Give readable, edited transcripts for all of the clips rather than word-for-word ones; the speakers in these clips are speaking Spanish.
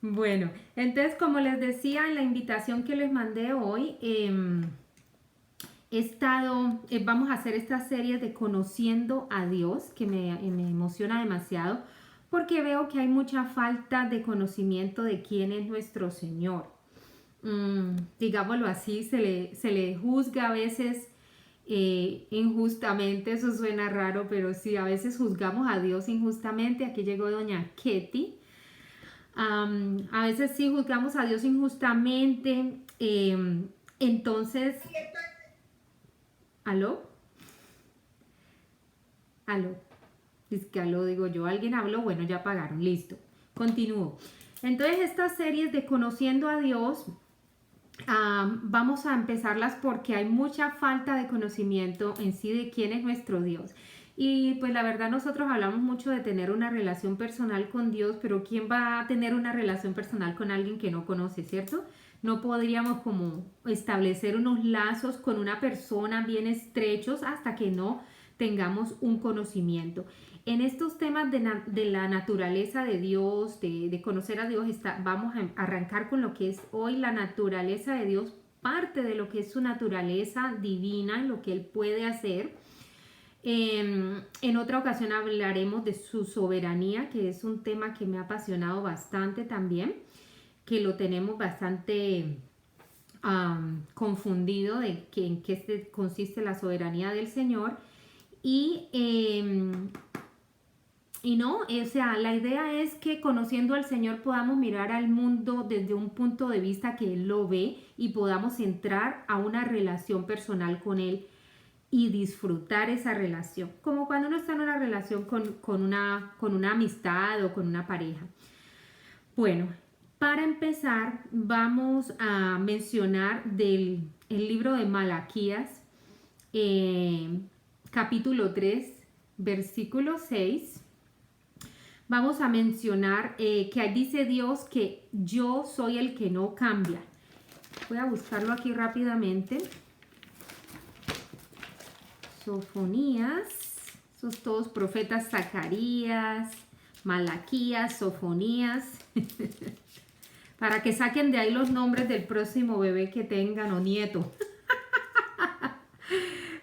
Bueno, entonces como les decía en la invitación que les mandé hoy, vamos a hacer esta serie de Conociendo a Dios, que me emociona demasiado, porque veo que hay mucha falta de conocimiento de quién es nuestro Señor. Digámoslo así, se le juzga a veces injustamente, eso suena raro, pero sí, a veces juzgamos a Dios injustamente. Aquí llegó doña Ketty. A veces sí juzgamos a Dios injustamente. Entonces, ¿aló? ¿Aló? Es que aló digo yo, ¿alguien habló? Bueno, ya pagaron, listo. Continúo. Entonces, estas series de Conociendo a Dios, vamos a empezarlas porque hay mucha falta de conocimiento en sí de quién es nuestro Dios. Y pues la verdad nosotros hablamos mucho de tener una relación personal con Dios, pero ¿quién va a tener una relación personal con alguien que no conoce, cierto? No podríamos como establecer unos lazos con una persona bien estrechos hasta que no tengamos un conocimiento. En estos temas de la naturaleza de Dios, de conocer a Dios, vamos a arrancar con lo que es hoy la naturaleza de Dios, parte de lo que es su naturaleza divina, lo que Él puede hacer. En otra ocasión hablaremos de su soberanía, que es un tema que me ha apasionado bastante también, que lo tenemos bastante confundido de en qué consiste la soberanía del Señor. Y no, o sea, la idea es que conociendo al Señor podamos mirar al mundo desde un punto de vista que Él lo ve y podamos entrar a una relación personal con Él y disfrutar esa relación, como cuando uno está en una relación con una amistad o con una pareja. Bueno, para empezar vamos a mencionar del el libro de Malaquías, eh, capítulo 3, versículo 6. Vamos a mencionar que ahí dice Dios que yo soy el que no cambia. Voy a buscarlo aquí rápidamente. Sofonías, esos todos profetas, Zacarías, Malaquías, Sofonías, para que saquen de ahí los nombres del próximo bebé que tengan o nieto.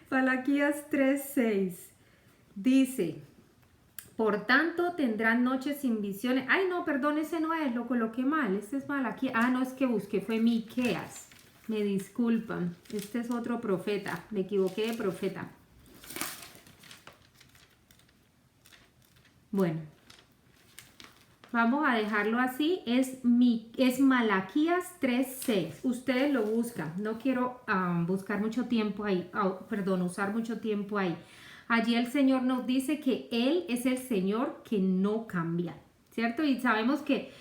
Malaquías 3:6 dice: por tanto tendrán noches sin visiones. Ay, no, perdón, ese no es, lo coloqué mal. Este es Malaquías. Ah, no, es que busqué, fue Miqueas. Me disculpan. Este es otro profeta. Me equivoqué de profeta. Bueno, vamos a dejarlo así. Es Malaquías 3:6. Ustedes lo buscan. No quiero buscar mucho tiempo ahí. Perdón, usar mucho tiempo ahí. Allí el Señor nos dice que Él es el Señor que no cambia, ¿cierto? Y sabemos que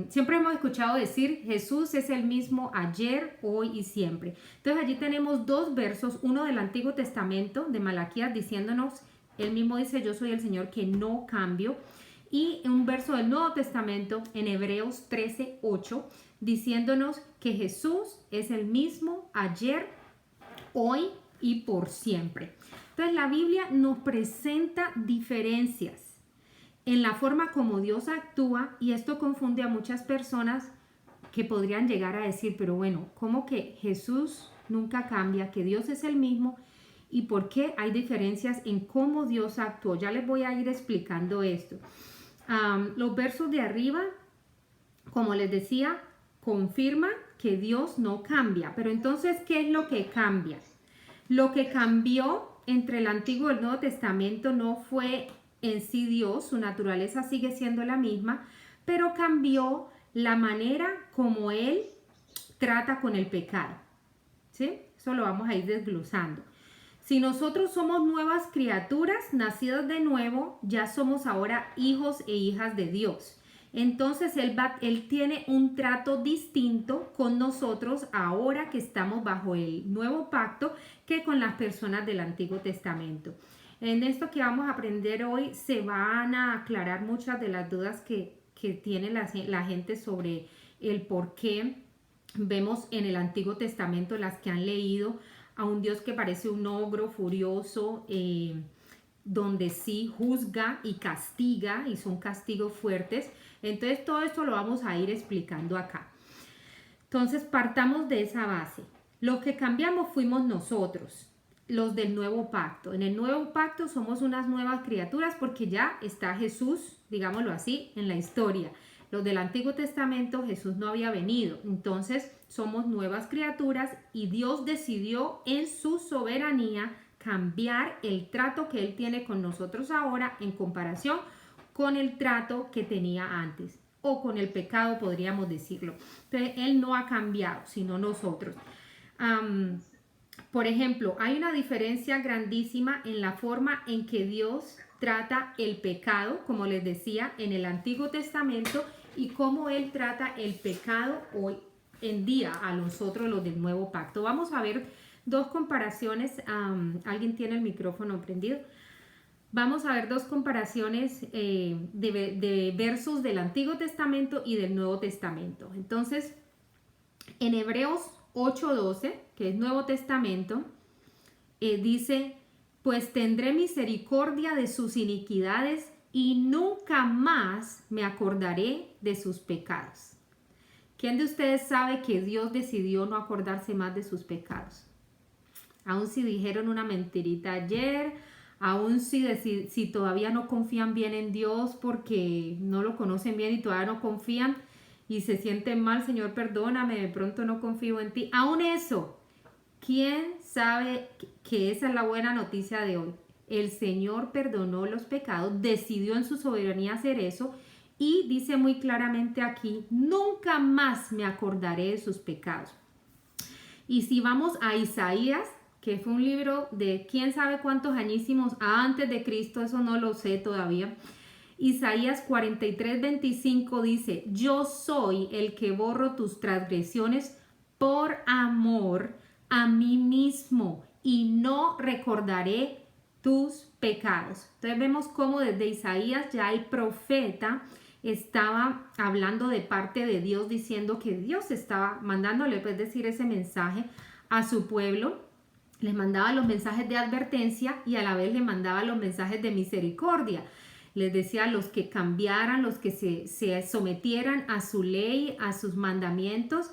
siempre hemos escuchado decir Jesús es el mismo ayer, hoy y siempre. Entonces allí tenemos dos versos, uno del Antiguo Testamento de Malaquías diciéndonos, Él mismo dice yo soy el Señor que no cambio, y un verso del Nuevo Testamento en Hebreos 13:8 diciéndonos que Jesús es el mismo ayer, hoy y por siempre. Entonces la Biblia nos presenta diferencias en la forma como Dios actúa y esto confunde a muchas personas que podrían llegar a decir, pero bueno, ¿cómo que Jesús nunca cambia, que Dios es el mismo y por qué hay diferencias en cómo Dios actuó? Ya les voy a ir explicando esto. Los versos de arriba, como les decía, confirman que Dios no cambia, pero entonces, ¿qué es lo que cambia? Lo que cambió entre el Antiguo y el Nuevo Testamento no fue en sí Dios, su naturaleza sigue siendo la misma, pero cambió la manera como Él trata con el pecado. ¿Sí? Eso lo vamos a ir desglosando. Si nosotros somos nuevas criaturas, nacidas de nuevo, ya somos ahora hijos e hijas de Dios. Entonces él tiene un trato distinto con nosotros ahora que estamos bajo el nuevo pacto que con las personas del Antiguo Testamento. En esto que vamos a aprender hoy se van a aclarar muchas de las dudas que tiene la gente sobre el por qué vemos en el Antiguo Testamento, las que han leído, a un Dios que parece un ogro furioso, donde sí juzga y castiga, y son castigos fuertes. Entonces todo esto lo vamos a ir explicando acá. Entonces partamos de esa base. Los que cambiamos fuimos nosotros, los del nuevo pacto. En el nuevo pacto somos unas nuevas criaturas porque ya está Jesús, digámoslo así, en la historia. Los del Antiguo Testamento, Jesús no había venido. Entonces somos nuevas criaturas y Dios decidió en su soberanía cambiar el trato que Él tiene con nosotros ahora en comparación con el trato que tenía antes, o con el pecado, podríamos decirlo. Entonces, Él no ha cambiado, sino nosotros. Por ejemplo, hay una diferencia grandísima en la forma en que Dios trata el pecado, como les decía, en el Antiguo Testamento, y cómo Él trata el pecado hoy en día a nosotros, los del Nuevo Pacto. Vamos a ver dos comparaciones. ¿Alguien tiene el micrófono prendido? Vamos a ver dos comparaciones de versos del Antiguo Testamento y del Nuevo Testamento. Entonces, en Hebreos 8:12, que es Nuevo Testamento, dice, pues tendré misericordia de sus iniquidades y nunca más me acordaré de sus pecados. ¿Quién de ustedes sabe que Dios decidió no acordarse más de sus pecados? Aun si dijeron una mentirita ayer, aun si todavía no confían bien en Dios porque no lo conocen bien y todavía no confían y se sienten mal, Señor, perdóname, de pronto no confío en ti. Aun eso, ¿quién sabe que esa es la buena noticia de hoy? El Señor perdonó los pecados, decidió en su soberanía hacer eso y dice muy claramente aquí, nunca más me acordaré de sus pecados. Y si vamos a Isaías, que fue un libro de quién sabe cuántos añísimos antes de Cristo, eso no lo sé todavía. Isaías 43:25 dice, yo soy el que borro tus transgresiones por amor a mí mismo y no recordaré tus pecados. Entonces vemos cómo desde Isaías ya el profeta estaba hablando de parte de Dios, diciendo que Dios estaba mandándole, pues decir, ese mensaje a su pueblo. Les mandaba los mensajes de advertencia y a la vez les mandaba los mensajes de misericordia. Les decía a los que cambiaran, los que se sometieran a su ley, a sus mandamientos.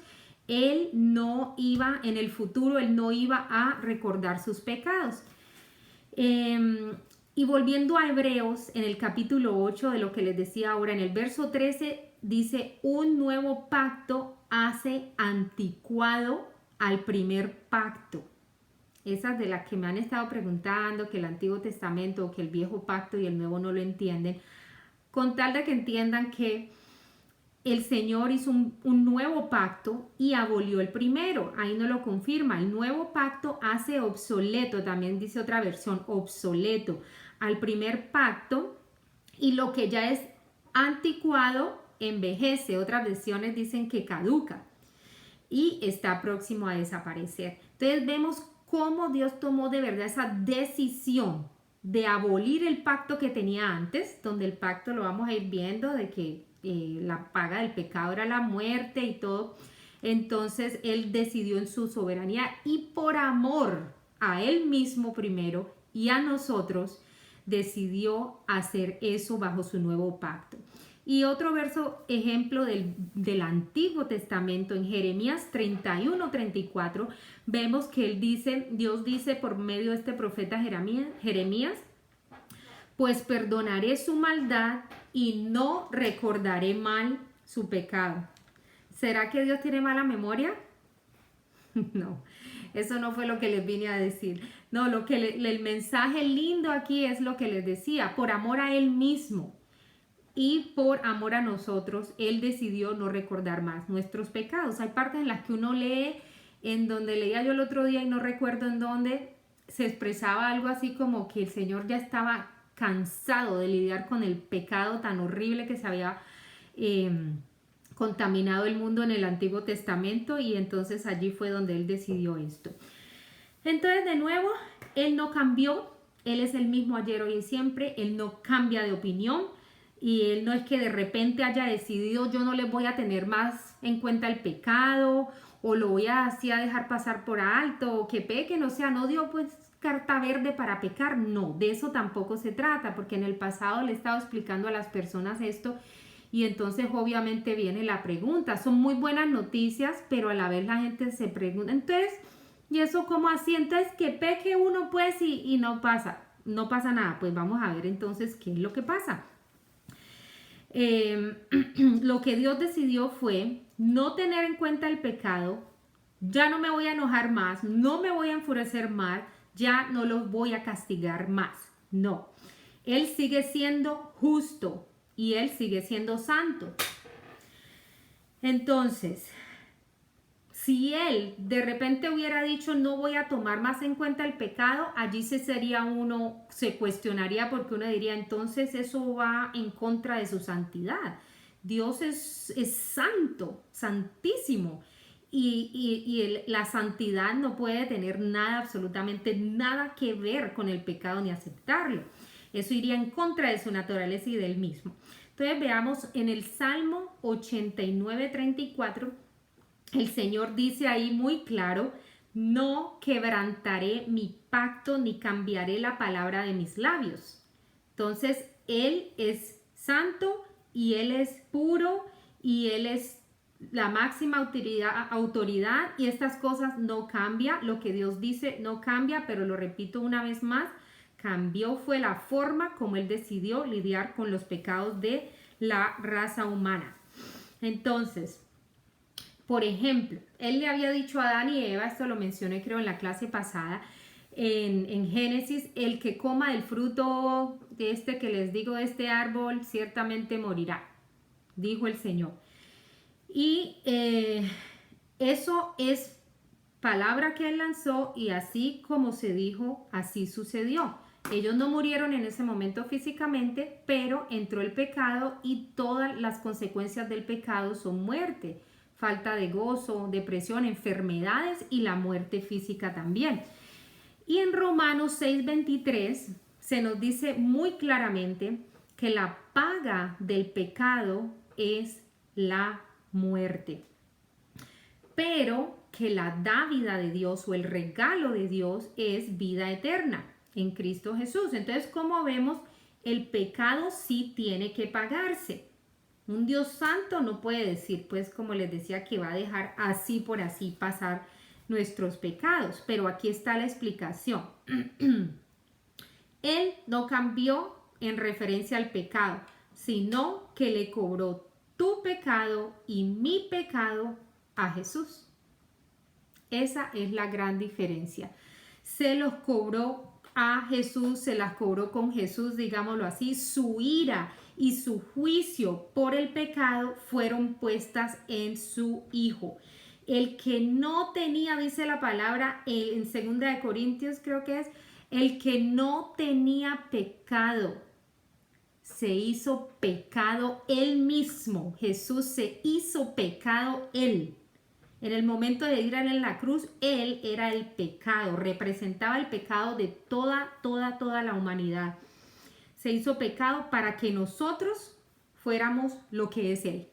Él no iba, en el futuro, Él no iba a recordar sus pecados. Y volviendo a Hebreos, en el capítulo 8 de lo que les decía ahora, en el verso 13, dice, un nuevo pacto hace anticuado al primer pacto. Esas de las que me han estado preguntando, que el Antiguo Testamento o que el Viejo Pacto y el Nuevo no lo entienden, con tal de que entiendan que el Señor hizo un nuevo pacto y abolió el primero. Ahí no lo confirma. El nuevo pacto hace obsoleto, también dice otra versión, obsoleto al primer pacto, y lo que ya es anticuado envejece. Otras versiones dicen que caduca y está próximo a desaparecer. Entonces vemos cómo Dios tomó de verdad esa decisión de abolir el pacto que tenía antes, donde el pacto lo vamos a ir viendo de que la paga del pecado era la muerte y todo. Entonces Él decidió en su soberanía y por amor a Él mismo primero y a nosotros, decidió hacer eso bajo su nuevo pacto. Y otro verso, ejemplo del Antiguo Testamento, en Jeremías 31:34, vemos que Dios dice por medio de este profeta Jeremías, pues perdonaré su maldad y no recordaré mal su pecado. ¿Será que Dios tiene mala memoria? No, eso no fue lo que les vine a decir. No, el mensaje lindo aquí es lo que les decía, por amor a Él mismo. Y por amor a nosotros, Él decidió no recordar más nuestros pecados. Hay partes en las que uno lee, en donde leía yo el otro día y no recuerdo en dónde, se expresaba algo así como que el Señor ya estaba cansado de lidiar con el pecado tan horrible que se había contaminado el mundo en el Antiguo Testamento, y entonces allí fue donde Él decidió esto. Entonces, de nuevo, Él no cambió, Él es el mismo ayer, hoy y siempre, Él no cambia de opinión. Y Él no es que de repente haya decidido yo no le voy a tener más en cuenta el pecado o lo voy a así a dejar pasar por alto o que pequen, o sea, no, Dios pues carta verde para pecar. No, de eso tampoco se trata, porque en el pasado le he estado explicando a las personas esto y entonces obviamente viene la pregunta. Son muy buenas noticias, pero a la vez la gente se pregunta, entonces, ¿y eso cómo así? Entonces, que peque uno pues y no pasa nada. Pues vamos a ver entonces qué es lo que pasa. Lo que Dios decidió fue no tener en cuenta el pecado. Ya no me voy a enojar más, no me voy a enfurecer más, ya no los voy a castigar más. No, Él sigue siendo justo y Él sigue siendo santo. Entonces, si Él de repente hubiera dicho no voy a tomar más en cuenta el pecado, allí se cuestionaría porque uno diría entonces eso va en contra de su santidad. Dios es santo, santísimo. La santidad no puede tener nada, absolutamente nada que ver con el pecado ni aceptarlo. Eso iría en contra de su naturaleza y del mismo. Entonces veamos en el Salmo 89:34, el Señor dice ahí muy claro, no quebrantaré mi pacto ni cambiaré la palabra de mis labios. Entonces Él es santo y Él es puro y Él es la máxima autoridad y estas cosas no cambian. Lo que Dios dice no cambia, pero lo repito una vez más, cambió fue la forma como Él decidió lidiar con los pecados de la raza humana. Entonces, por ejemplo, Él le había dicho a Adán y Eva, esto lo mencioné creo en la clase pasada, en Génesis, el que coma del fruto de este que les digo de este árbol, ciertamente morirá, dijo el Señor. Y eso es palabra que Él lanzó y así como se dijo, así sucedió. Ellos no murieron en ese momento físicamente, pero entró el pecado y todas las consecuencias del pecado son muerte, falta de gozo, depresión, enfermedades y la muerte física también. Y en Romanos 6:23 se nos dice muy claramente que la paga del pecado es la muerte, pero que la dávida de Dios o el regalo de Dios es vida eterna en Cristo Jesús. Entonces, como vemos, el pecado sí tiene que pagarse. Un Dios santo no puede decir, pues como les decía, que va a dejar así por así pasar nuestros pecados, pero aquí está la explicación. Él no cambió en referencia al pecado, sino que le cobró tu pecado y mi pecado a Jesús. Esa es la gran diferencia. Se los cobró a Jesús, se las cobró con Jesús, digámoslo así. Su ira y su juicio por el pecado fueron puestas en su Hijo. El que no tenía, dice la palabra en 2 Corintios creo que es, el que no tenía pecado, se hizo pecado él mismo. Jesús se hizo pecado él. En el momento de ir a él en la cruz, él era el pecado, representaba el pecado de toda la humanidad. Se hizo pecado para que nosotros fuéramos lo que es él.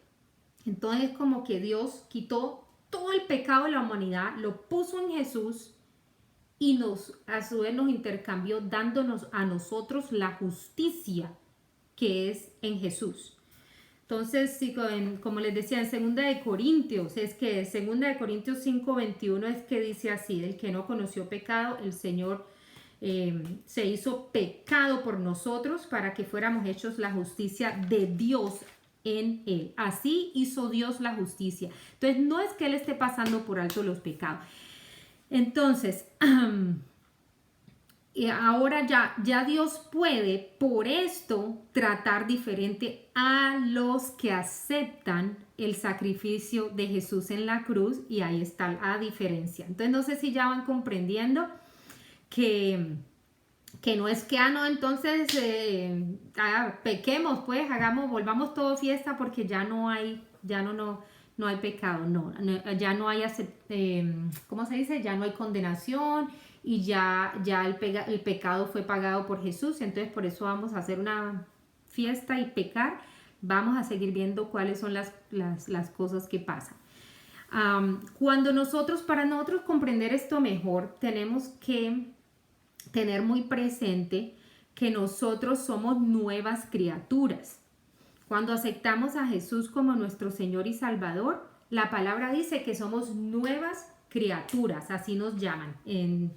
Entonces, como que Dios quitó todo el pecado de la humanidad, lo puso en Jesús y a su vez nos intercambió dándonos a nosotros la justicia que es en Jesús. Entonces, como les decía, en 2 Corintios, es que 2 Corintios 5:21 es que dice así, el que no conoció pecado, el Señor se hizo pecado por nosotros para que fuéramos hechos la justicia de Dios en él. Así hizo Dios la justicia. Entonces, no es que Él esté pasando por alto los pecados. Entonces, y ahora ya Dios puede por esto tratar diferente a los que aceptan el sacrificio de Jesús en la cruz y ahí está la diferencia. Entonces no sé si ya van comprendiendo que no es que, no, entonces pequemos, pues volvamos todo fiesta porque ya no hay pecado, ya no hay, ¿cómo se dice? Ya no hay condenación y ya el pecado fue pagado por Jesús, entonces por eso vamos a hacer una fiesta y pecar. Vamos a seguir viendo cuáles son las cosas que pasan. Para nosotros comprender esto mejor, tenemos que tener muy presente que nosotros somos nuevas criaturas. Cuando aceptamos a Jesús como nuestro Señor y Salvador, la palabra dice que somos nuevas criaturas, así nos llaman en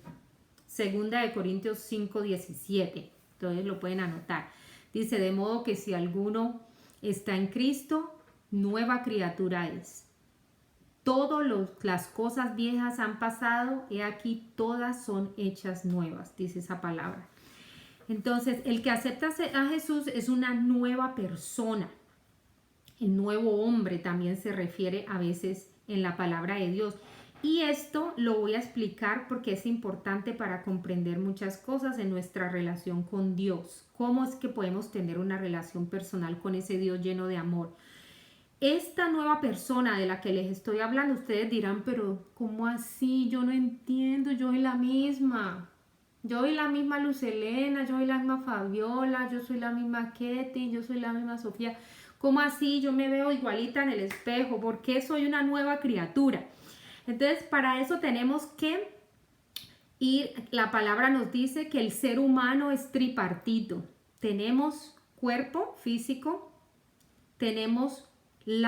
2 Corintios 5:17. Entonces lo pueden anotar. Dice, de modo que si alguno está en Cristo, nueva criatura es. Todas las cosas viejas han pasado, he aquí todas son hechas nuevas, dice esa palabra. Entonces, el que acepta a Jesús es una nueva persona. El nuevo hombre también se refiere a veces en la palabra de Dios. Y esto lo voy a explicar porque es importante para comprender muchas cosas en nuestra relación con Dios. ¿Cómo es que podemos tener una relación personal con ese Dios lleno de amor? Esta nueva persona de la que les estoy hablando, ustedes dirán, pero ¿cómo así? Yo no entiendo, yo soy la misma. Yo soy la misma Luz Helena, yo soy la misma Fabiola, yo soy la misma Ketty, yo soy la misma Sofía. ¿Cómo así? Yo me veo igualita en el espejo. ¿Por qué soy una nueva criatura? Entonces, para eso tenemos que ir, la palabra nos dice que el ser humano es tripartito. Tenemos cuerpo físico, tenemos el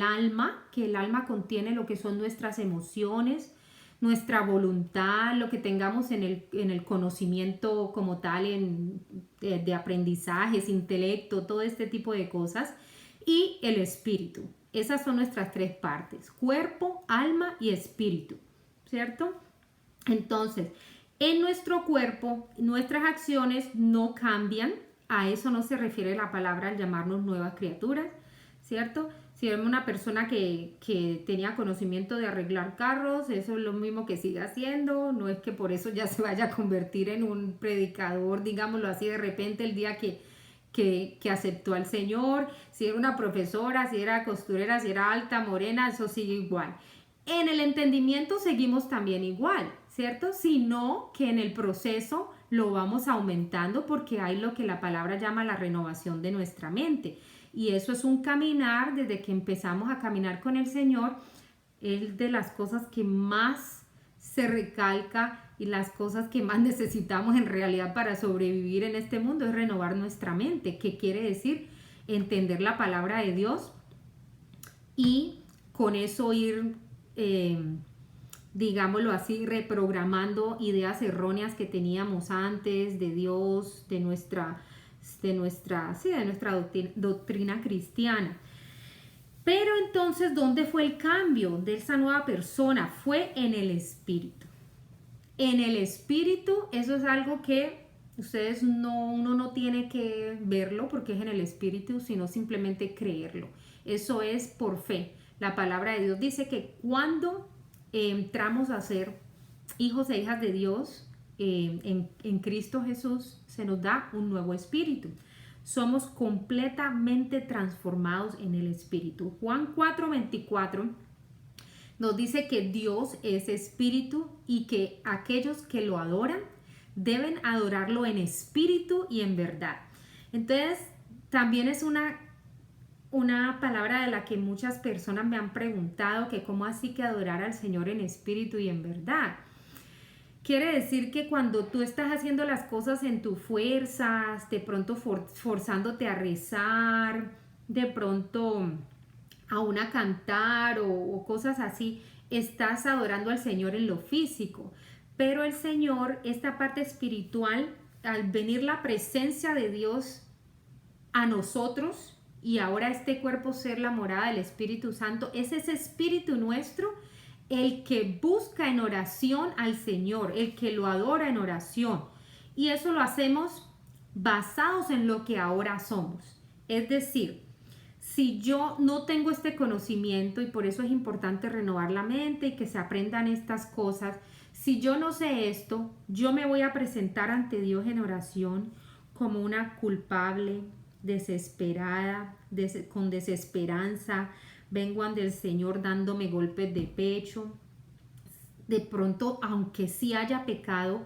alma, que el alma contiene lo que son nuestras emociones, nuestra voluntad, lo que tengamos en el conocimiento como tal, de aprendizajes, intelecto, todo este tipo de cosas, y el espíritu. Esas son nuestras tres partes, cuerpo, alma y espíritu, ¿cierto? Entonces, en nuestro cuerpo, nuestras acciones no cambian, a eso no se refiere la palabra al llamarnos nuevas criaturas, ¿cierto? Si vemos una persona que tenía conocimiento de arreglar carros, eso es lo mismo que sigue haciendo, no es que por eso ya se vaya a convertir en un predicador, digámoslo así, de repente el día que aceptó al Señor. Si era una profesora, si era costurera, si era alta, morena, eso sigue igual. En el entendimiento seguimos también igual, ¿cierto? Sino que en el proceso lo vamos aumentando porque hay lo que la palabra llama la renovación de nuestra mente. Y eso es un caminar desde que empezamos a caminar con el Señor. Es de las cosas que más se recalca y las cosas que más necesitamos en realidad para sobrevivir en este mundo es renovar nuestra mente. ¿Qué quiere decir? Entender la palabra de Dios y con eso ir, digámoslo así, reprogramando ideas erróneas que teníamos antes de Dios, de nuestra doctrina cristiana. Pero entonces, ¿dónde fue el cambio de esa nueva persona? Fue en el espíritu. En el espíritu, eso es algo que uno no tiene que verlo porque es en el espíritu, sino simplemente creerlo. Eso es por fe. La palabra de Dios dice que cuando entramos a ser hijos e hijas de Dios, en Cristo Jesús, se nos da un nuevo espíritu. Somos completamente transformados en el espíritu. Juan 4:24 nos dice que Dios es espíritu y que aquellos que lo adoran deben adorarlo en espíritu y en verdad. Entonces, también es una palabra de la que muchas personas me han preguntado, que cómo así que adorar al Señor en espíritu y en verdad. Quiere decir que cuando tú estás haciendo las cosas en tus fuerzas, de pronto forzándote a rezar, de pronto aún a cantar o cosas así, estás adorando al Señor en lo físico. Pero el Señor, esta parte espiritual, al venir la presencia de Dios a nosotros y ahora este cuerpo ser la morada del Espíritu Santo, es ese espíritu nuestro el que busca en oración al Señor, el que lo adora en oración. Y eso lo hacemos basados en lo que ahora somos. Es decir, si yo no tengo este conocimiento, y por eso es importante renovar la mente y que se aprendan estas cosas, si yo no sé esto, yo me voy a presentar ante Dios en oración como una culpable, desesperada, con desesperanza. Vengo ante el Señor dándome golpes de pecho. De pronto, aunque sí haya pecado,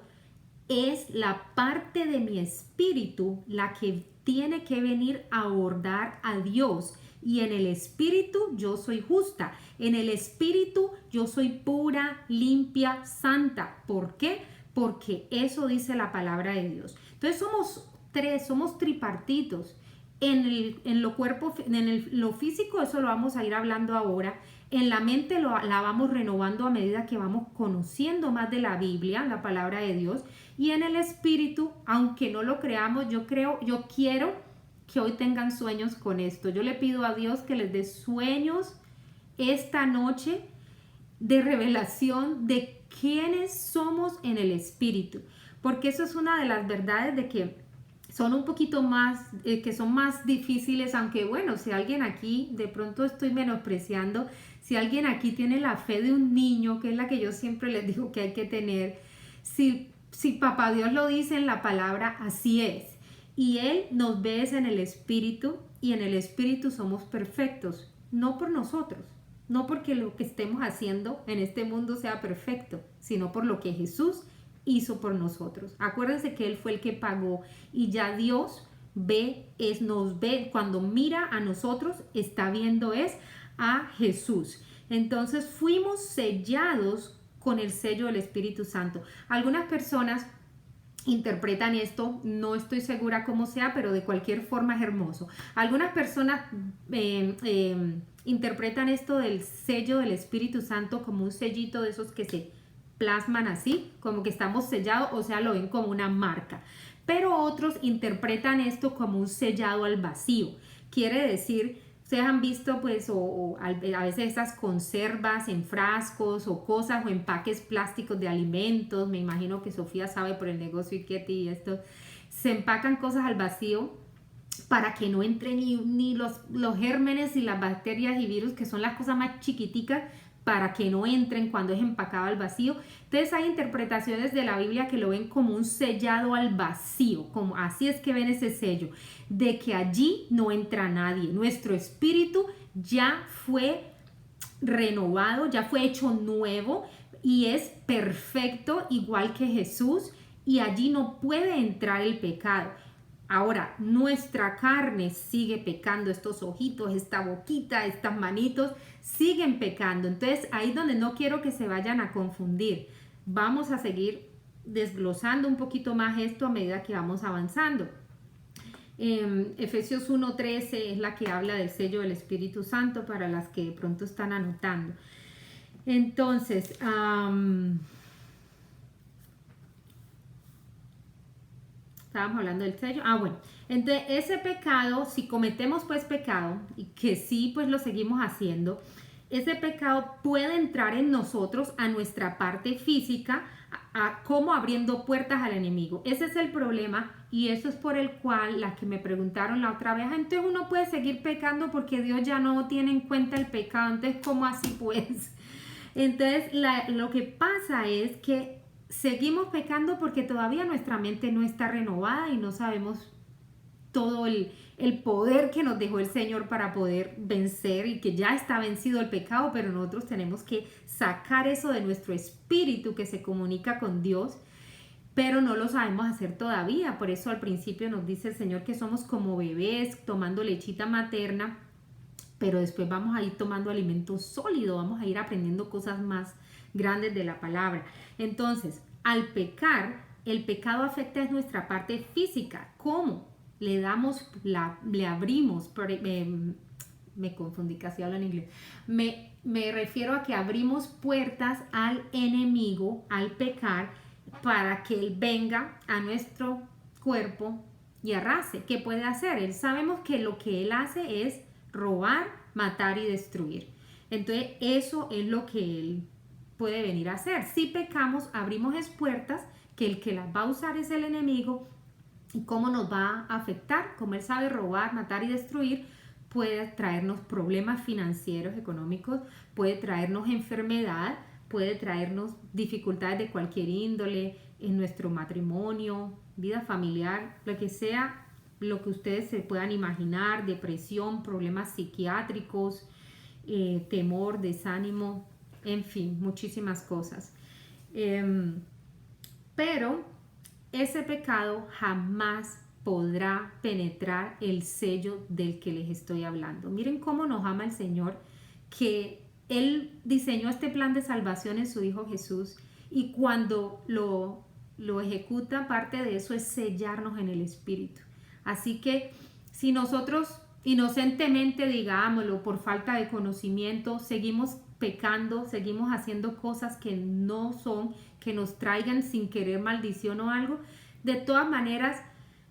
es la parte de mi espíritu la que tiene que venir a abordar a Dios. Y en el espíritu yo soy justa. En el espíritu yo soy pura, limpia, santa. ¿Por qué? porque eso dice la palabra de Dios. Entonces somos tres, somos tripartitos. En lo físico, eso lo vamos a ir hablando ahora. En la mente la vamos renovando a medida que vamos conociendo más de la Biblia, la palabra de Dios. Y en el espíritu, aunque no lo creamos, yo quiero que hoy tengan sueños con esto. Yo le pido a Dios que les dé sueños esta noche de revelación de quiénes somos en el espíritu. Porque eso es una de las verdades de que son un poquito más, que son más difíciles, aunque bueno, si alguien aquí, de pronto estoy menospreciando, si alguien aquí tiene la fe de un niño, que es la que yo siempre les digo que hay que tener, si Papá Dios lo dice en la palabra, así es. Y Él nos ve en el Espíritu, y en el Espíritu somos perfectos, no por nosotros, no porque lo que estemos haciendo en este mundo sea perfecto, sino por lo que Jesús hizo por nosotros. Acuérdense que Él fue el que pagó, y ya Dios nos ve, cuando mira a nosotros, está viendo a Jesús. Entonces fuimos sellados con el sello del Espíritu Santo. Algunas personas interpretan esto, no estoy segura cómo sea, pero de cualquier forma es hermoso. Algunas personas interpretan esto del sello del Espíritu Santo como un sellito de esos que se plasman así, como que estamos sellados, o sea, lo ven como una marca. Pero otros interpretan esto como un sellado al vacío. Quiere decir, ustedes han visto pues a veces estas conservas en frascos o cosas o empaques plásticos de alimentos. Me imagino que Sofía sabe por el negocio Iketi y esto. Se empacan cosas al vacío para que no entren ni los gérmenes y las bacterias y virus, que son las cosas más chiquiticas, para que no entren cuando es empacado al vacío. Entonces hay interpretaciones de la Biblia que lo ven como un sellado al vacío, como así es que ven ese sello, de que allí no entra nadie. Nuestro espíritu ya fue renovado, ya fue hecho nuevo y es perfecto igual que Jesús, y allí no puede entrar el pecado. Ahora, nuestra carne sigue pecando, estos ojitos, esta boquita, estas manitos siguen pecando. Entonces, ahí es donde no quiero que se vayan a confundir. Vamos a seguir desglosando un poquito más esto a medida que vamos avanzando. Efesios 1:13 es la que habla del sello del Espíritu Santo para las que de pronto están anotando. Entonces, estábamos hablando del sello. Bueno, entonces ese pecado, si cometemos pues pecado, y que sí pues lo seguimos haciendo, ese pecado puede entrar en nosotros, a nuestra parte física, como abriendo puertas al enemigo. Ese es el problema, y eso es por el cual, las que me preguntaron la otra vez, entonces uno puede seguir pecando porque Dios ya no tiene en cuenta el pecado, entonces ¿cómo así pues? Entonces lo que pasa es que seguimos pecando porque todavía nuestra mente no está renovada y no sabemos todo el poder que nos dejó el Señor para poder vencer, y que ya está vencido el pecado, pero nosotros tenemos que sacar eso de nuestro espíritu que se comunica con Dios, pero no lo sabemos hacer todavía. Por eso al principio nos dice el Señor que somos como bebés tomando lechita materna, pero después vamos a ir tomando alimento sólido, vamos a ir aprendiendo cosas más grandes de la palabra. Entonces, al pecar, el pecado afecta a nuestra parte física. ¿Cómo? Le abrimos, me confundí, casi hablo en inglés. Me refiero a que abrimos puertas al enemigo, al pecar, para que él venga a nuestro cuerpo y arrase. ¿Qué puede hacer? Sabemos que lo que él hace es robar, matar y destruir. Entonces, eso es lo que él puede venir a hacer. Si pecamos, abrimos puertas, que el que las va a usar es el enemigo. ¿Y cómo nos va a afectar? Como él sabe robar, matar y destruir, puede traernos problemas financieros, económicos, puede traernos enfermedad, puede traernos dificultades de cualquier índole en nuestro matrimonio, vida familiar, lo que sea, lo que ustedes se puedan imaginar, depresión, problemas psiquiátricos, temor, desánimo, en fin, muchísimas cosas. Pero ese pecado jamás podrá penetrar el sello del que les estoy hablando. Miren cómo nos ama el Señor, que Él diseñó este plan de salvación en su Hijo Jesús, y cuando lo lo ejecuta, parte de eso es sellarnos en el Espíritu. Así que si nosotros inocentemente, digámoslo, por falta de conocimiento, seguimos pecando, seguimos haciendo cosas que no son, que nos traigan sin querer maldición o algo, de todas maneras,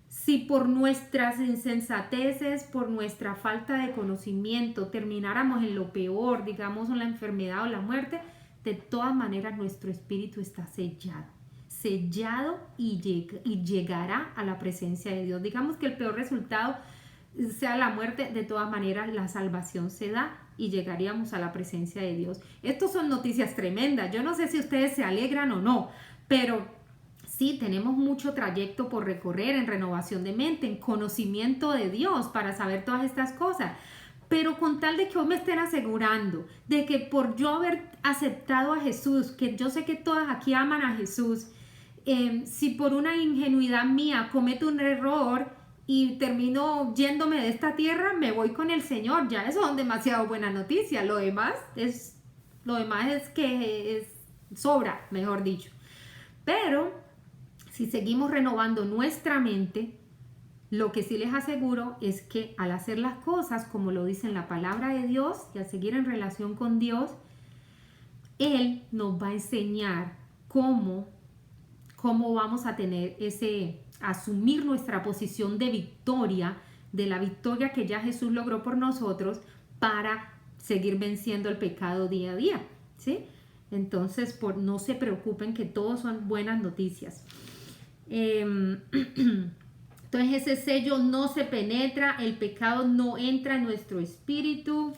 si por nuestras insensateces, por nuestra falta de conocimiento, termináramos en lo peor, digamos en la enfermedad o la muerte, de todas maneras nuestro espíritu está sellado y llegará a la presencia de Dios. Digamos que el peor resultado sea la muerte, de todas maneras la salvación se da y llegaríamos a la presencia de Dios. Estas son noticias tremendas. Yo no sé si ustedes se alegran o no, pero sí, tenemos mucho trayecto por recorrer en renovación de mente, en conocimiento de Dios para saber todas estas cosas. Pero con tal de que hoy me estén asegurando de que por yo haber aceptado a Jesús, que yo sé que todas aquí aman a Jesús, si por una ingenuidad mía cometo un error y termino yéndome de esta tierra, me voy con el Señor. Ya eso son demasiado buenas noticias. Lo demás es que sobra, mejor dicho. Pero si seguimos renovando nuestra mente, lo que sí les aseguro es que al hacer las cosas como lo dice en la palabra de Dios y al seguir en relación con Dios, Él nos va a enseñar cómo vamos a tener asumir nuestra posición de victoria, de la victoria que ya Jesús logró por nosotros para seguir venciendo el pecado día a día, ¿sí? Entonces, no se preocupen, que todos son buenas noticias. Entonces ese sello no se penetra, el pecado no entra en nuestro espíritu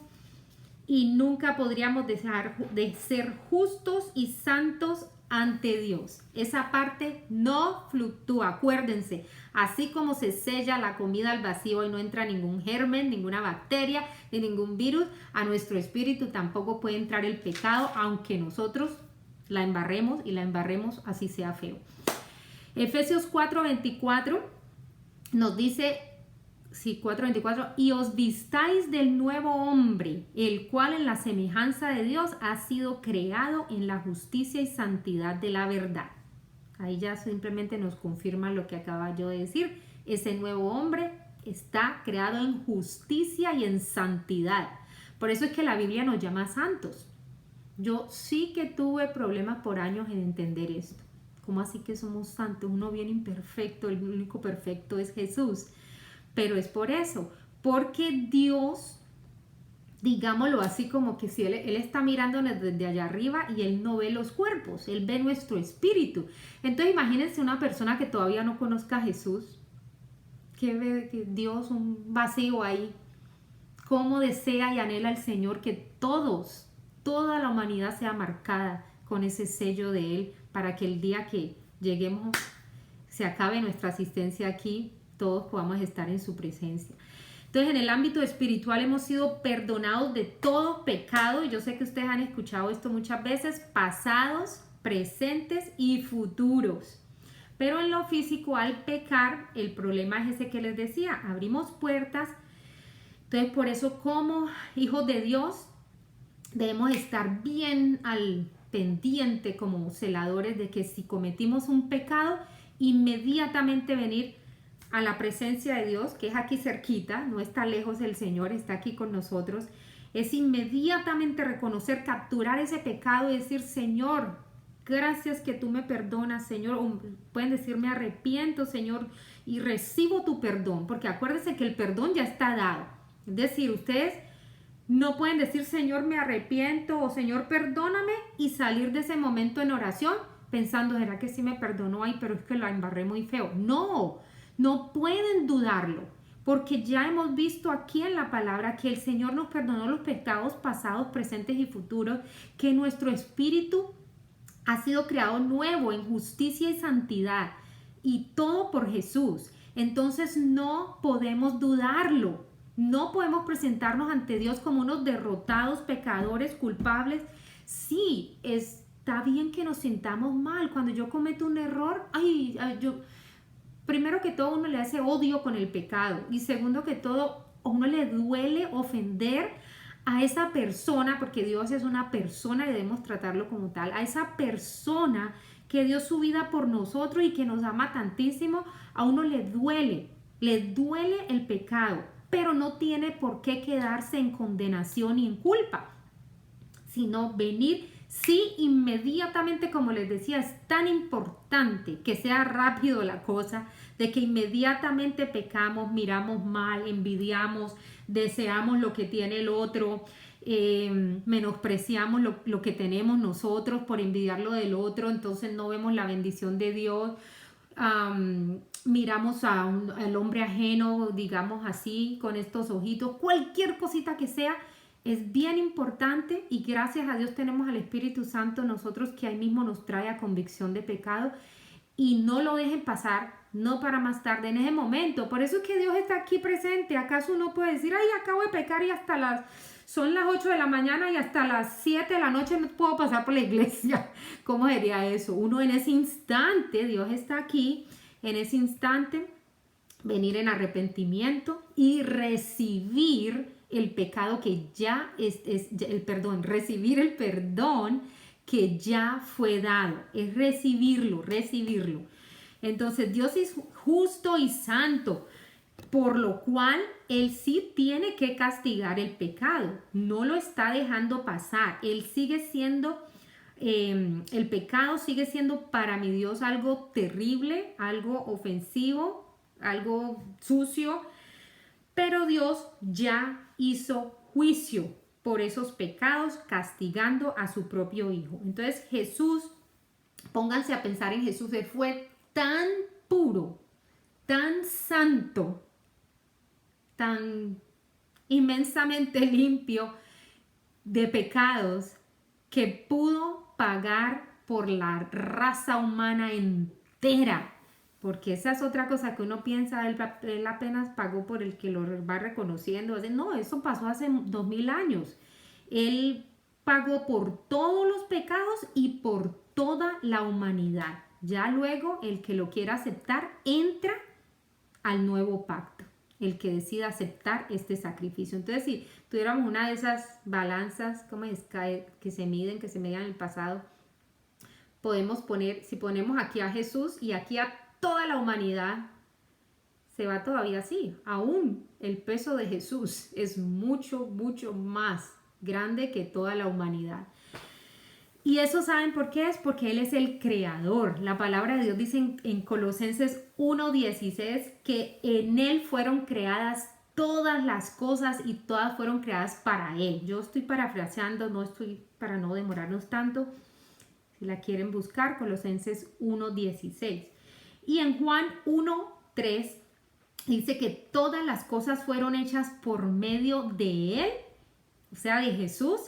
y nunca podríamos dejar de ser justos y santos ante Dios. Esa parte no fluctúa, acuérdense, así como se sella la comida al vacío y no entra ningún germen, ninguna bacteria, ni ningún virus, a nuestro espíritu tampoco puede entrar el pecado, aunque nosotros la embarremos y la embarremos así sea feo. Efesios 4:24 nos dice, sí, 4:24, y os vistáis del nuevo hombre, el cual en la semejanza de Dios ha sido creado en la justicia y santidad de la verdad. Ahí ya simplemente nos confirma lo que acaba yo de decir. Ese nuevo hombre está creado en justicia y en santidad. Por eso es que la Biblia nos llama santos. Yo sí que tuve problemas por años en entender esto. ¿Cómo así que somos santos? Uno bien imperfecto, el único perfecto es Jesús. Pero es por eso, porque Dios, digámoslo así, como que si Él está mirándonos desde allá arriba y Él no ve los cuerpos, Él ve nuestro espíritu. Entonces imagínense una persona que todavía no conozca a Jesús, que ve que Dios, un vacío ahí, cómo desea y anhela el Señor que toda la humanidad sea marcada con ese sello de Él, para que el día que lleguemos, se acabe nuestra asistencia aquí, todos podamos estar en su presencia. Entonces, en el ámbito espiritual hemos sido perdonados de todo pecado, y yo sé que ustedes han escuchado esto muchas veces, pasados, presentes y futuros. Pero en lo físico, al pecar, el problema es ese que les decía, abrimos puertas. Entonces, por eso, como hijos de Dios, debemos estar bien al pendiente como celadores de que si cometimos un pecado, inmediatamente venir a la presencia de Dios, que es aquí cerquita, no está lejos el Señor, está aquí con nosotros. Es inmediatamente reconocer, capturar ese pecado y decir, Señor, gracias que tú me perdonas, Señor. O pueden decir, me arrepiento, Señor, y recibo tu perdón, porque acuérdense que el perdón ya está dado. Es decir, ustedes no pueden decir, Señor, me arrepiento o Señor, perdóname, y salir de ese momento en oración pensando, ¿será que sí me perdonó? Ay, pero es que la embarré muy feo. No pueden dudarlo, porque ya hemos visto aquí en la palabra que el Señor nos perdonó los pecados pasados, presentes y futuros, que nuestro espíritu ha sido creado nuevo en justicia y santidad, y todo por Jesús. Entonces no podemos dudarlo. No podemos presentarnos ante Dios como unos derrotados, pecadores, culpables. Sí, está bien que nos sintamos mal. Cuando yo cometo un error, primero que todo, uno le hace odio con el pecado. Y segundo que todo, a uno le duele ofender a esa persona, porque Dios es una persona y debemos tratarlo como tal, a esa persona que dio su vida por nosotros y que nos ama tantísimo, a uno le duele el pecado, pero no tiene por qué quedarse en condenación y en culpa, sino venir, sí, inmediatamente, como les decía, es tan importante que sea rápido la cosa, de que inmediatamente pecamos, miramos mal, envidiamos, deseamos lo que tiene el otro, menospreciamos lo que tenemos nosotros por envidiar lo del otro, entonces no vemos la bendición de Dios. Miramos al hombre ajeno, digamos así, con estos ojitos, cualquier cosita que sea, es bien importante y gracias a Dios tenemos al Espíritu Santo nosotros que ahí mismo nos trae a convicción de pecado y no lo dejen pasar, no para más tarde, en ese momento. Por eso es que Dios está aquí presente. ¿Acaso uno puede decir, ay, acabo de pecar y son las 8 de la mañana y hasta las 7 de la noche no puedo pasar por la iglesia? ¿Cómo sería eso? Uno en ese instante, Dios está aquí, en ese instante, venir en arrepentimiento y recibir el pecado que ya recibir el perdón que ya fue dado, es recibirlo. Entonces Dios es justo y santo, por lo cual Él sí tiene que castigar el pecado, no lo está dejando pasar, Él sigue siendo, el pecado sigue siendo para mi Dios algo terrible, algo ofensivo, algo sucio, pero Dios ya hizo juicio por esos pecados, castigando a su propio Hijo. Entonces Jesús, pónganse a pensar en Jesús, Él fue tan puro, tan santo, tan inmensamente limpio de pecados, que pudo pagar por la raza humana entera. Porque esa es otra cosa que uno piensa, él apenas pagó por el que lo va reconociendo. No, eso pasó hace 2000 años. Él pagó por todos los pecados y por toda la humanidad. Ya luego el que lo quiera aceptar entra al nuevo pacto. El que decida aceptar este sacrificio. Entonces, si tuviéramos una de esas balanzas, ¿cómo es? Que se miden en el pasado, podemos poner, si ponemos aquí a Jesús y aquí a toda la humanidad, se va todavía así. Aún el peso de Jesús es mucho, mucho más grande que toda la humanidad. Y eso, ¿saben por qué es? Porque Él es el creador. La palabra de Dios dice en Colosenses 1:16 que en Él fueron creadas todas las cosas y todas fueron creadas para Él. Yo estoy parafraseando, no estoy para no demorarnos tanto. Si la quieren buscar, Colosenses 1:16. Y en Juan 1:3 dice que todas las cosas fueron hechas por medio de Él, o sea, de Jesús,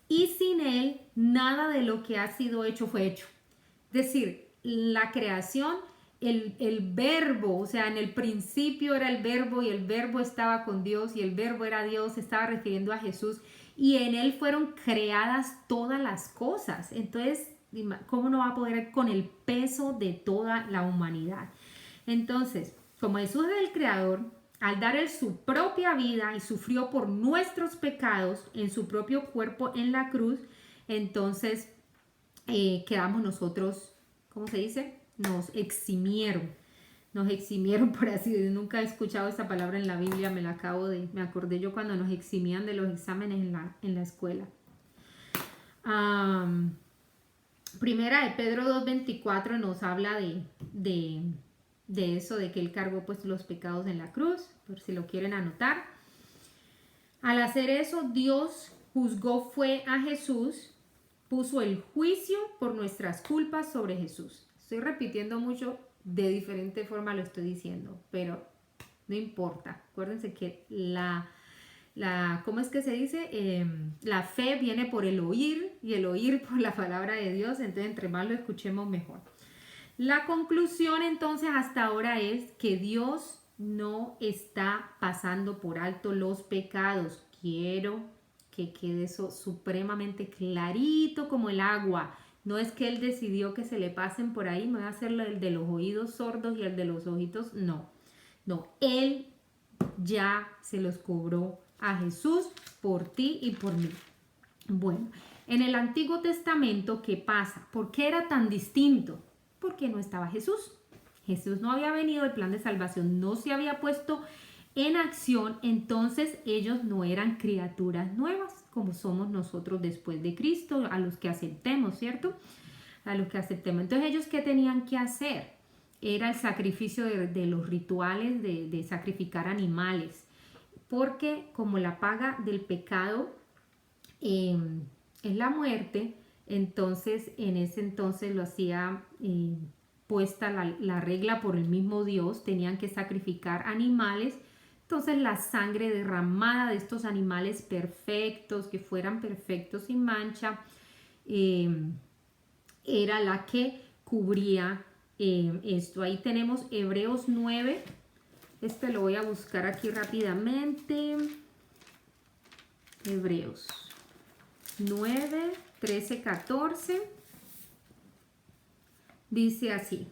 y sin Él nada de lo que ha sido hecho fue hecho. Es decir, la creación, el verbo, o sea, en el principio era el verbo y el verbo estaba con Dios y el verbo era Dios, se estaba refiriendo a Jesús y en Él fueron creadas todas las cosas. Entonces, ¿cómo no va a poder con el peso de toda la humanidad? Entonces, como Jesús es el creador, al dar Él su propia vida y sufrió por nuestros pecados en su propio cuerpo en la cruz, entonces quedamos nosotros, ¿cómo se dice? Nos eximieron, por así decirlo. Nunca he escuchado esta palabra en la Biblia, me acordé yo cuando nos eximían de los exámenes en la escuela. Primera de Pedro 2:24 nos habla de eso, de que Él cargó pues los pecados en la cruz, por si lo quieren anotar. Al hacer eso, Dios juzgó fue a Jesús, puso el juicio por nuestras culpas sobre Jesús. Estoy repitiendo mucho, de diferente forma lo estoy diciendo, pero no importa. Acuérdense que ¿cómo es que se dice? La fe viene por el oír y el oír por la palabra de Dios, entonces entre más lo escuchemos mejor. La conclusión entonces hasta ahora es que Dios no está pasando por alto los pecados. Quiero que quede eso supremamente clarito como el agua. No es que Él decidió que se le pasen por ahí, no voy a hacer el de los oídos sordos y el de los ojitos, no. No, Él ya se los cobró a Jesús por ti y por mí. Bueno, en el Antiguo Testamento, ¿qué pasa? ¿Por qué era tan distinto? Porque no estaba Jesús. Jesús no había venido, el plan de salvación no se había puesto en acción, entonces ellos no eran criaturas nuevas como somos nosotros después de Cristo, a los que aceptemos, ¿cierto? A los que aceptemos. Entonces ellos, ¿qué tenían que hacer? Era el sacrificio de los rituales de sacrificar animales, porque como la paga del pecado es la muerte, entonces en ese entonces lo hacía puesta la regla por el mismo Dios, tenían que sacrificar animales. Entonces la sangre derramada de estos animales perfectos, que fueran perfectos sin mancha, era la que cubría esto. Ahí tenemos Hebreos 9. Este lo voy a buscar aquí rápidamente. Hebreos 9, 13, 14. Dice así.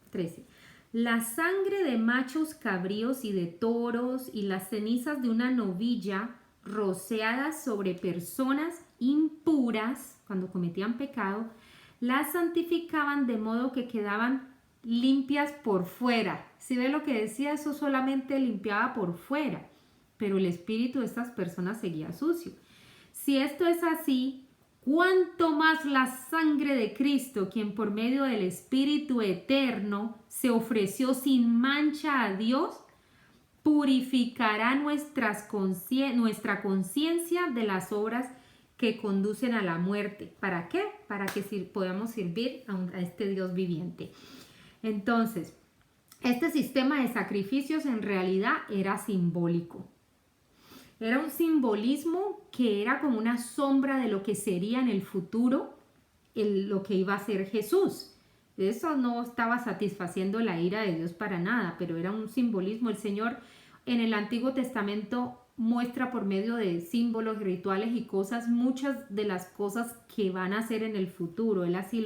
13. La sangre de machos cabríos y de toros y las cenizas de una novilla rociadas sobre personas impuras, cuando cometían pecado, las santificaban de modo que quedaban limpias por fuera. Si ve lo que decía, eso solamente limpiaba por fuera, pero el espíritu de estas personas seguía sucio. Si esto es así, ¿cuánto más la sangre de Cristo, quien por medio del Espíritu eterno se ofreció sin mancha a Dios, purificará nuestra conciencia de las obras que conducen a la muerte? ¿Para qué? Para que podamos servir a este Dios viviente. Entonces, este sistema de sacrificios en realidad era simbólico. Era un simbolismo que era como una sombra de lo que sería en el futuro lo que iba a ser Jesús. Eso no estaba satisfaciendo la ira de Dios para nada, pero era un simbolismo. El Señor en el Antiguo Testamento muestra por medio de símbolos, rituales y cosas, muchas de las cosas que van a hacer en el futuro. Él así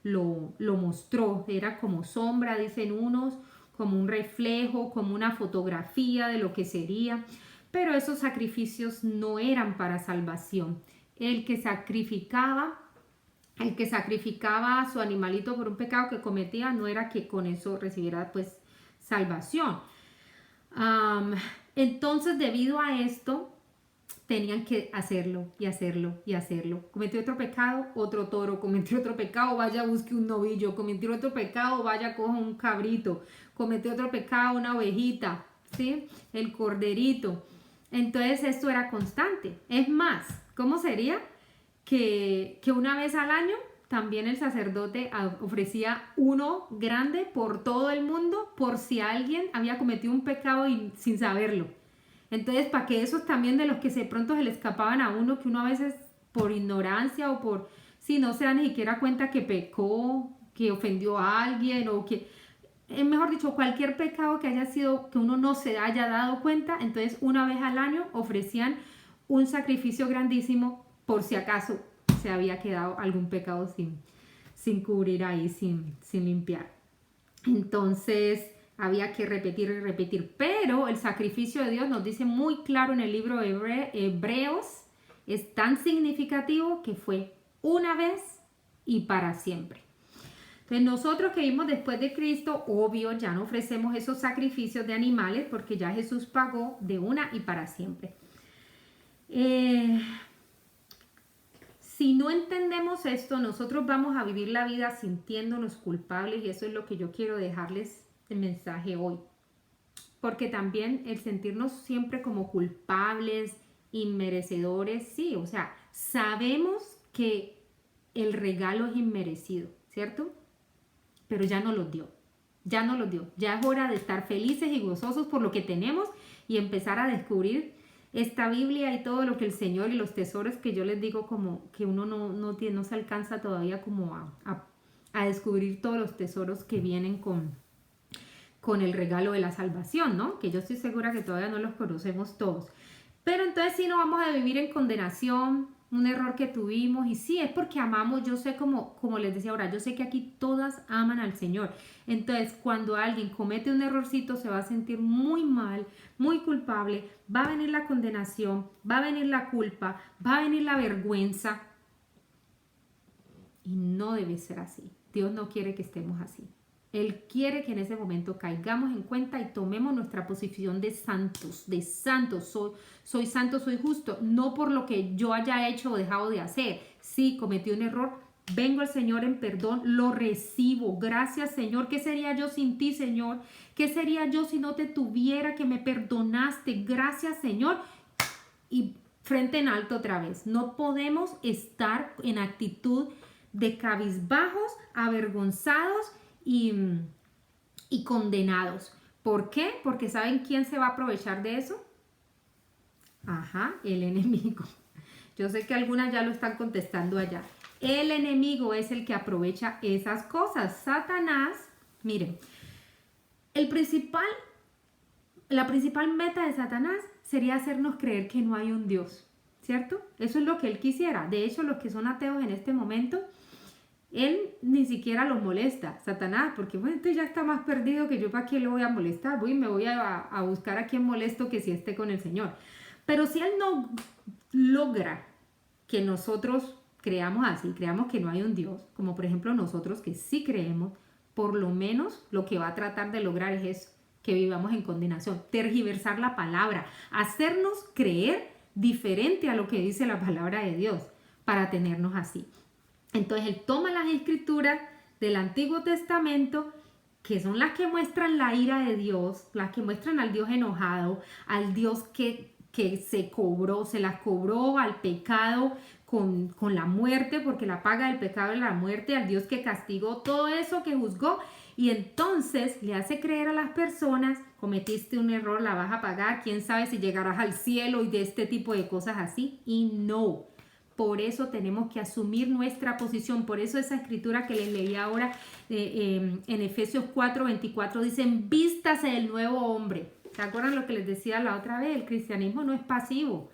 lo mostró. Era como sombra, dicen unos, como un reflejo, como una fotografía de lo que sería. Pero esos sacrificios no eran para salvación. El que sacrificaba a su animalito por un pecado que cometía, no era que con eso recibiera pues salvación. Entonces, debido a esto, tenían que hacerlo y hacerlo y hacerlo. Cometió otro pecado, otro toro. Cometió otro pecado, vaya, busque un novillo. Cometió otro pecado, vaya, coja un cabrito. Cometió otro pecado, una ovejita, ¿sí? El corderito. Entonces esto era constante. Es más, ¿cómo sería? Que una vez al año también el sacerdote ofrecía uno grande por todo el mundo por si alguien había cometido un pecado sin saberlo. Entonces, para que esos también de los que pronto se le escapaban a uno, que uno a veces por ignorancia o por si no se da ni siquiera cuenta que pecó, que ofendió a alguien o que... mejor dicho, cualquier pecado que haya sido, que uno no se haya dado cuenta, entonces una vez al año ofrecían un sacrificio grandísimo por si acaso se había quedado algún pecado sin cubrir ahí, sin limpiar. Entonces había que repetir y repetir, pero el sacrificio de Dios nos dice muy claro en el libro de Hebreos, es tan significativo que fue una vez y para siempre. Entonces nosotros que vivimos después de Cristo, obvio, ya no ofrecemos esos sacrificios de animales porque ya Jesús pagó de una y para siempre. Si no entendemos esto, nosotros vamos a vivir la vida sintiéndonos culpables y eso es lo que yo quiero dejarles el mensaje hoy. Porque también el sentirnos siempre como culpables, inmerecedores, sí, o sea, sabemos que el regalo es inmerecido, ¿cierto? Pero ya nos los dio, ya nos los dio. Ya es hora de estar felices y gozosos por lo que tenemos y empezar a descubrir esta Biblia y todo lo que el Señor y los tesoros que yo les digo como que uno no se alcanza todavía como a descubrir todos los tesoros que vienen con el regalo de la salvación, ¿no? Que yo estoy segura que todavía no los conocemos todos. Pero entonces si no vamos a vivir en condenación, un error que tuvimos y sí, es porque amamos, yo sé como les decía ahora, yo sé que aquí todas aman al Señor. Entonces, cuando alguien comete un errorcito se va a sentir muy mal, muy culpable, va a venir la condenación, va a venir la culpa, va a venir la vergüenza y no debe ser así. Dios no quiere que estemos así. Él quiere que en ese momento caigamos en cuenta y tomemos nuestra posición de santos, de santos. Soy santo, soy justo, no por lo que yo haya hecho o dejado de hacer. Sí, cometí un error, vengo al Señor en perdón, lo recibo. Gracias, Señor. ¿Qué sería yo sin ti, Señor? ¿Qué sería yo si no te tuviera, que me perdonaste? Gracias, Señor. Y frente en alto otra vez. No podemos estar en actitud de cabizbajos, avergonzados y condenados. ¿Por qué? Porque ¿saben quién se va a aprovechar de eso? Ajá, el enemigo. Yo sé que algunas ya lo están contestando allá. El enemigo es el que aprovecha esas cosas. Satanás, miren, la principal meta de Satanás sería hacernos creer que no hay un Dios, ¿cierto? Eso es lo que él quisiera. De hecho, los que son ateos en este momento, él ni siquiera los molesta, Satanás, porque bueno, este ya está más perdido que yo, ¿para qué lo voy a molestar? Me voy a buscar a quien molesto que si esté con el Señor. Pero si él no logra que nosotros creamos así, creamos que no hay un Dios, como por ejemplo nosotros que sí creemos, por lo menos lo que va a tratar de lograr es eso, que vivamos en condenación, tergiversar la palabra, hacernos creer diferente a lo que dice la palabra de Dios para tenernos así. Entonces él toma las escrituras del Antiguo Testamento, que son las que muestran la ira de Dios, las que muestran al Dios enojado, al Dios que se las cobró al pecado con la muerte, porque la paga del pecado es la muerte, al Dios que castigó todo eso, que juzgó, y entonces le hace creer a las personas, cometiste un error, la vas a pagar, quién sabe si llegarás al cielo y de este tipo de cosas así, y no. Por eso tenemos que asumir nuestra posición. Por eso esa escritura que les leí ahora en Efesios 4:24 dicen, vístase del nuevo hombre. ¿Se acuerdan lo que les decía la otra vez? El cristianismo no es pasivo.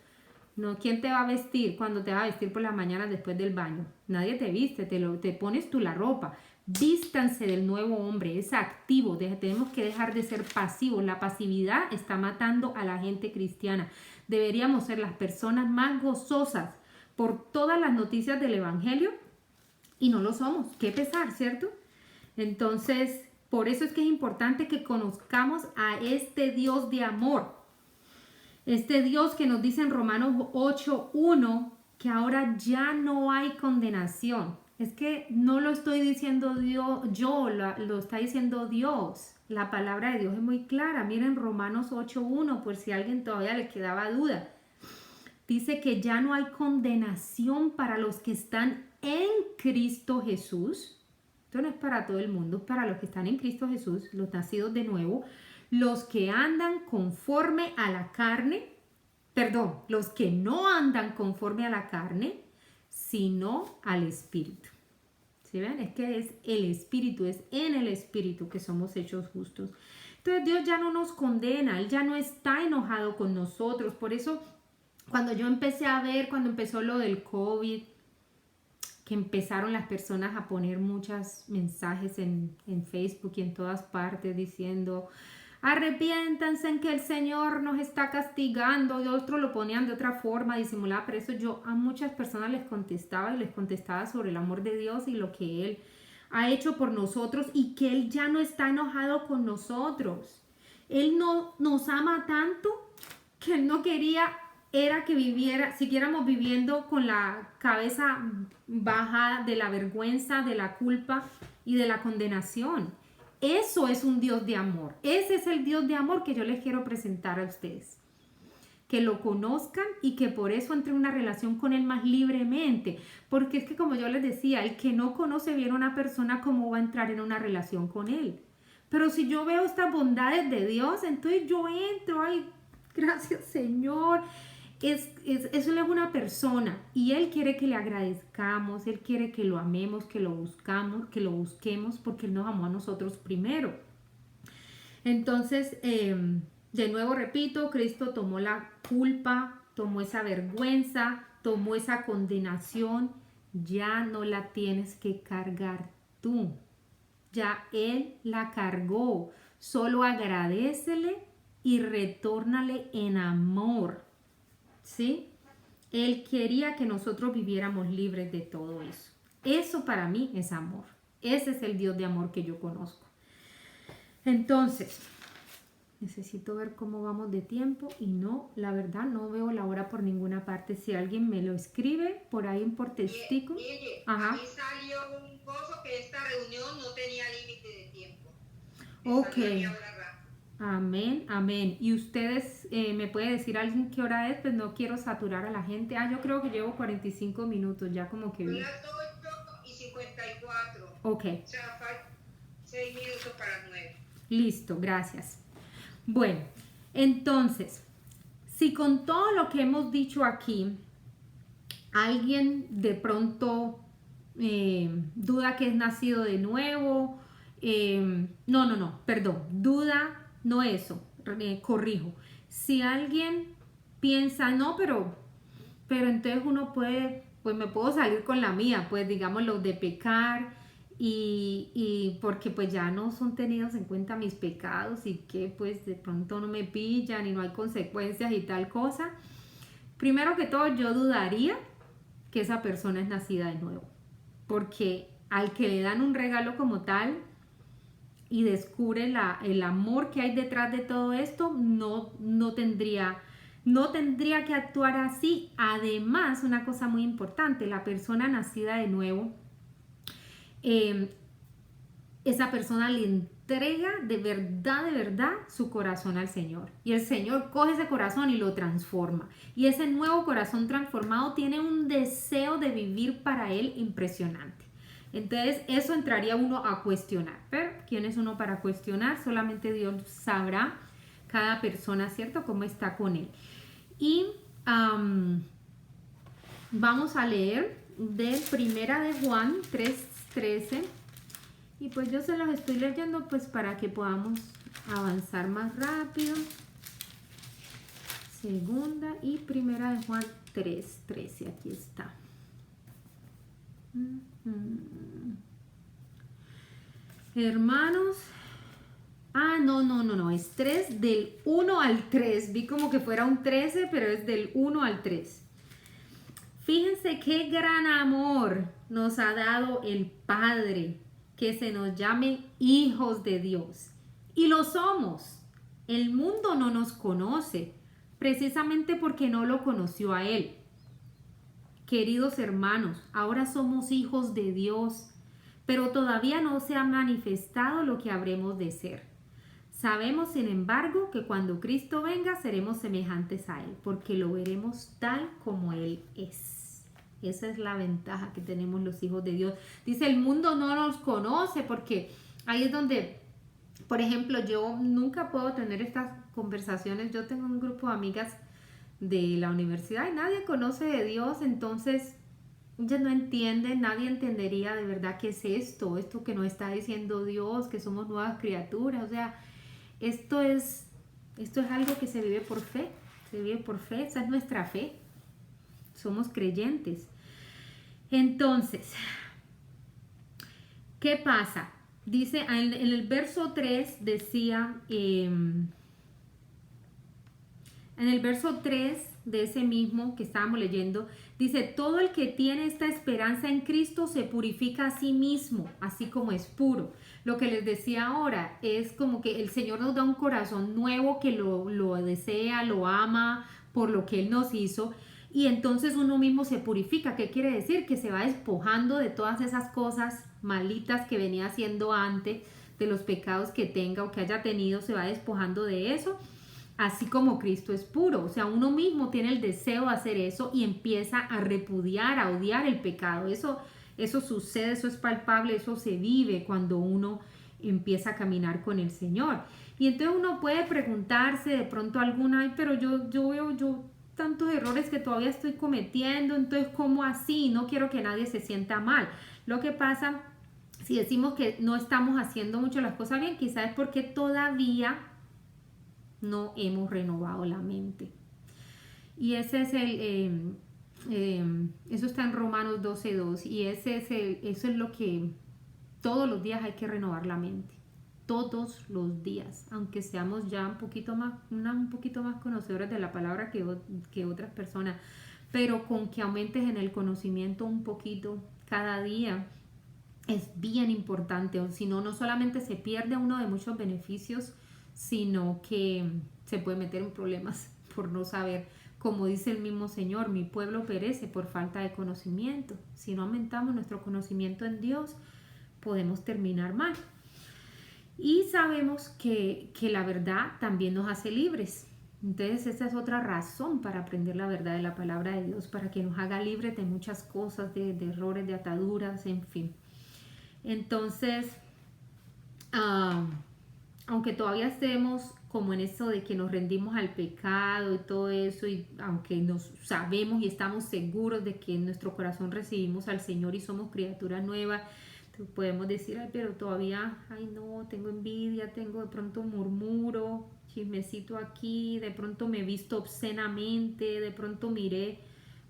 No, ¿quién te va a vestir cuando te va a vestir por las mañanas después del baño? Nadie te viste, te pones tú la ropa. Vístanse del nuevo hombre, es activo. Tenemos que dejar de ser pasivos. La pasividad está matando a la gente cristiana. Deberíamos ser las personas más gozosas por todas las noticias del Evangelio y no lo somos. Qué pesar, ¿cierto? Entonces, por eso es que es importante que conozcamos a este Dios de amor. Este Dios que nos dice en Romanos 8:1 que ahora ya no hay condenación. Es que no lo estoy diciendo lo está diciendo Dios. La palabra de Dios es muy clara. Miren Romanos 8:1 por si a alguien todavía le quedaba duda. Dice que ya no hay condenación para los que están en Cristo Jesús. Esto no es para todo el mundo, es para los que están en Cristo Jesús, los nacidos de nuevo, los que andan conforme a la carne, perdón, los que no andan conforme a la carne, sino al Espíritu. ¿Sí ven? Es que es el Espíritu, es en el Espíritu que somos hechos justos. Entonces Dios ya no nos condena, Él ya no está enojado con nosotros. Por eso cuando yo empecé a ver, cuando empezó lo del COVID, que empezaron las personas a poner muchos mensajes en Facebook y en todas partes diciendo, arrepiéntanse en que el Señor nos está castigando, y otros lo ponían de otra forma, disimulada, pero eso yo a muchas personas les contestaba sobre el amor de Dios y lo que Él ha hecho por nosotros y que Él ya no está enojado con nosotros. Él no nos ama tanto que Él no quería era que siguiéramos viviendo con la cabeza baja de la vergüenza, de la culpa y de la condenación. Eso es un Dios de amor. Ese es el Dios de amor que yo les quiero presentar a ustedes. Que lo conozcan y que por eso entre en una relación con Él más libremente. Porque es que como yo les decía, el que no conoce bien a una persona, ¿cómo va a entrar en una relación con Él? Pero si yo veo estas bondades de Dios, entonces yo entro, ay, gracias Señor. Él es una persona y Él quiere que le agradezcamos, Él quiere que lo amemos, que lo busquemos porque Él nos amó a nosotros primero. Entonces, de nuevo repito, Cristo tomó la culpa tomó esa vergüenza, tomó esa condenación, ya no la tienes que cargar tú. Ya Él la cargó. Solo agradécele y retórnale en amor. ¿Sí? Él quería que nosotros viviéramos libres de todo eso. Eso para mí es amor. Ese es el Dios de amor que yo conozco. Entonces, necesito ver cómo vamos de tiempo y no, la verdad, no veo la hora por ninguna parte. Si alguien me lo escribe por ahí por testigo. Ajá. A mí salió un coso que esta reunión no tenía límite de tiempo. Ok. Amén, amén. ¿Y ustedes me puede decir alguien qué hora es? Pues no quiero saturar a la gente. Yo creo que llevo 45 minutos, ya como que... Son las 8:54. Ok. O sea, faltan 6 minutos para 9. Listo, gracias. Bueno, entonces, si con todo lo que hemos dicho aquí, alguien de pronto duda que es nacido de nuevo, perdón, duda, no eso, corrijo. Si alguien piensa, no, pero entonces uno puede, pues me puedo salir con la mía, pues digamos lo de pecar y porque pues ya no son tenidos en cuenta mis pecados y que pues de pronto no me pillan y no hay consecuencias y tal cosa. Primero que todo yo dudaría que esa persona es nacida de nuevo, porque al que le dan un regalo como tal y descubre el amor que hay detrás de todo esto, no tendría que actuar así. Además, una cosa muy importante, la persona nacida de nuevo, esa persona le entrega de verdad su corazón al Señor. Y el Señor coge ese corazón y lo transforma. Y ese nuevo corazón transformado tiene un deseo de vivir para Él impresionante. Entonces eso entraría uno a cuestionar. Pero ¿quién es uno para cuestionar? Solamente Dios sabrá cada persona, ¿cierto? Cómo está con Él. Y vamos a leer de Primera de Juan 3:13. Y pues yo se los estoy leyendo pues para que podamos avanzar más rápido. Segunda y Primera de Juan 3:13, aquí está. Hermanos, no, es 3 del 1 al 3. Vi como que fuera un 13, pero es del 1 al 3. Fíjense qué gran amor nos ha dado el Padre, que se nos llame hijos de Dios. Y lo somos. El mundo no nos conoce, precisamente porque no lo conoció a Él. Queridos hermanos, ahora somos hijos de Dios, pero todavía no se ha manifestado lo que habremos de ser. Sabemos, sin embargo, que cuando Cristo venga seremos semejantes a Él, porque lo veremos tal como Él es. Esa es la ventaja que tenemos los hijos de Dios. Dice, el mundo no nos conoce, porque ahí es donde, por ejemplo, yo nunca puedo tener estas conversaciones. Yo tengo un grupo de amigas de la universidad y nadie conoce de Dios, entonces ellas no entienden, nadie entendería de verdad qué es esto que nos está diciendo Dios, que somos nuevas criaturas. O sea, esto es algo que se vive por fe, esa es nuestra fe, somos creyentes. Entonces, ¿qué pasa? Dice, en el verso 3 decía, en el verso 3 de ese mismo que estábamos leyendo, dice, todo el que tiene esta esperanza en Cristo se purifica a sí mismo, así como es puro. Lo que les decía ahora es como que el Señor nos da un corazón nuevo que lo desea, lo ama por lo que Él nos hizo. Y entonces uno mismo se purifica. ¿Qué quiere decir? Que se va despojando de todas esas cosas malitas que venía haciendo antes, de los pecados que tenga o que haya tenido, se va despojando de eso, así como Cristo es puro. O sea, uno mismo tiene el deseo de hacer eso y empieza a repudiar, a odiar el pecado. Eso sucede, eso es palpable, eso se vive cuando uno empieza a caminar con el Señor. Y entonces uno puede preguntarse de pronto alguna, pero yo veo tantos errores que todavía estoy cometiendo, entonces ¿cómo así? No quiero que nadie se sienta mal. Lo que pasa, si decimos que no estamos haciendo mucho las cosas bien, quizás es porque todavía no hemos renovado la mente. Y ese es eso está en Romanos 12:2 y eso es lo que todos los días hay que renovar la mente. Todos los días, aunque seamos ya un poquito más conocedores de la palabra que otras personas, pero con que aumentes en el conocimiento un poquito cada día es bien importante, o si no, no solamente se pierde uno de muchos beneficios, sino que se puede meter en problemas por no saber. Como dice el mismo Señor, mi pueblo perece por falta de conocimiento. Si no aumentamos nuestro conocimiento en Dios, podemos terminar mal. Y sabemos que la verdad también nos hace libres. Entonces esa es otra razón para aprender la verdad de la palabra de Dios, para que nos haga libres de muchas cosas, de errores, de ataduras, en fin. Entonces, aunque todavía estemos como en eso de que nos rendimos al pecado y todo eso, y aunque nos sabemos y estamos seguros de que en nuestro corazón recibimos al Señor y somos criatura nueva, podemos decir, ay, pero todavía, ay no, tengo envidia, tengo de pronto murmuro, chismecito aquí, de pronto me he visto obscenamente, de pronto miré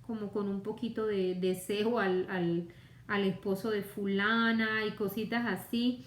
como con un poquito de deseo al esposo de fulana y cositas así.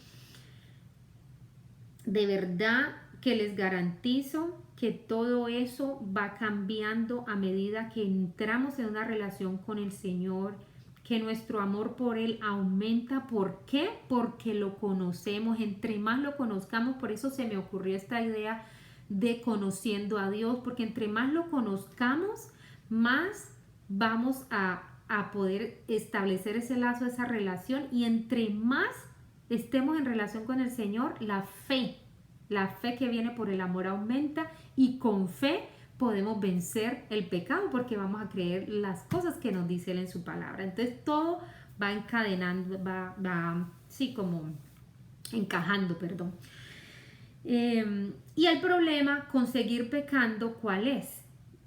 De verdad que les garantizo que todo eso va cambiando a medida que entramos en una relación con el Señor, que nuestro amor por Él aumenta. ¿Por qué? Porque lo conocemos. Entre más lo conozcamos, por eso se me ocurrió esta idea de conociendo a Dios, porque entre más lo conozcamos, más vamos a poder establecer ese lazo, esa relación, y entre más estemos en relación con el Señor, la fe que viene por el amor aumenta, y con fe podemos vencer el pecado porque vamos a creer las cosas que nos dice Él en su palabra. Entonces todo va encadenando, va sí, como encajando, perdón. Y el problema con seguir pecando, ¿cuál es?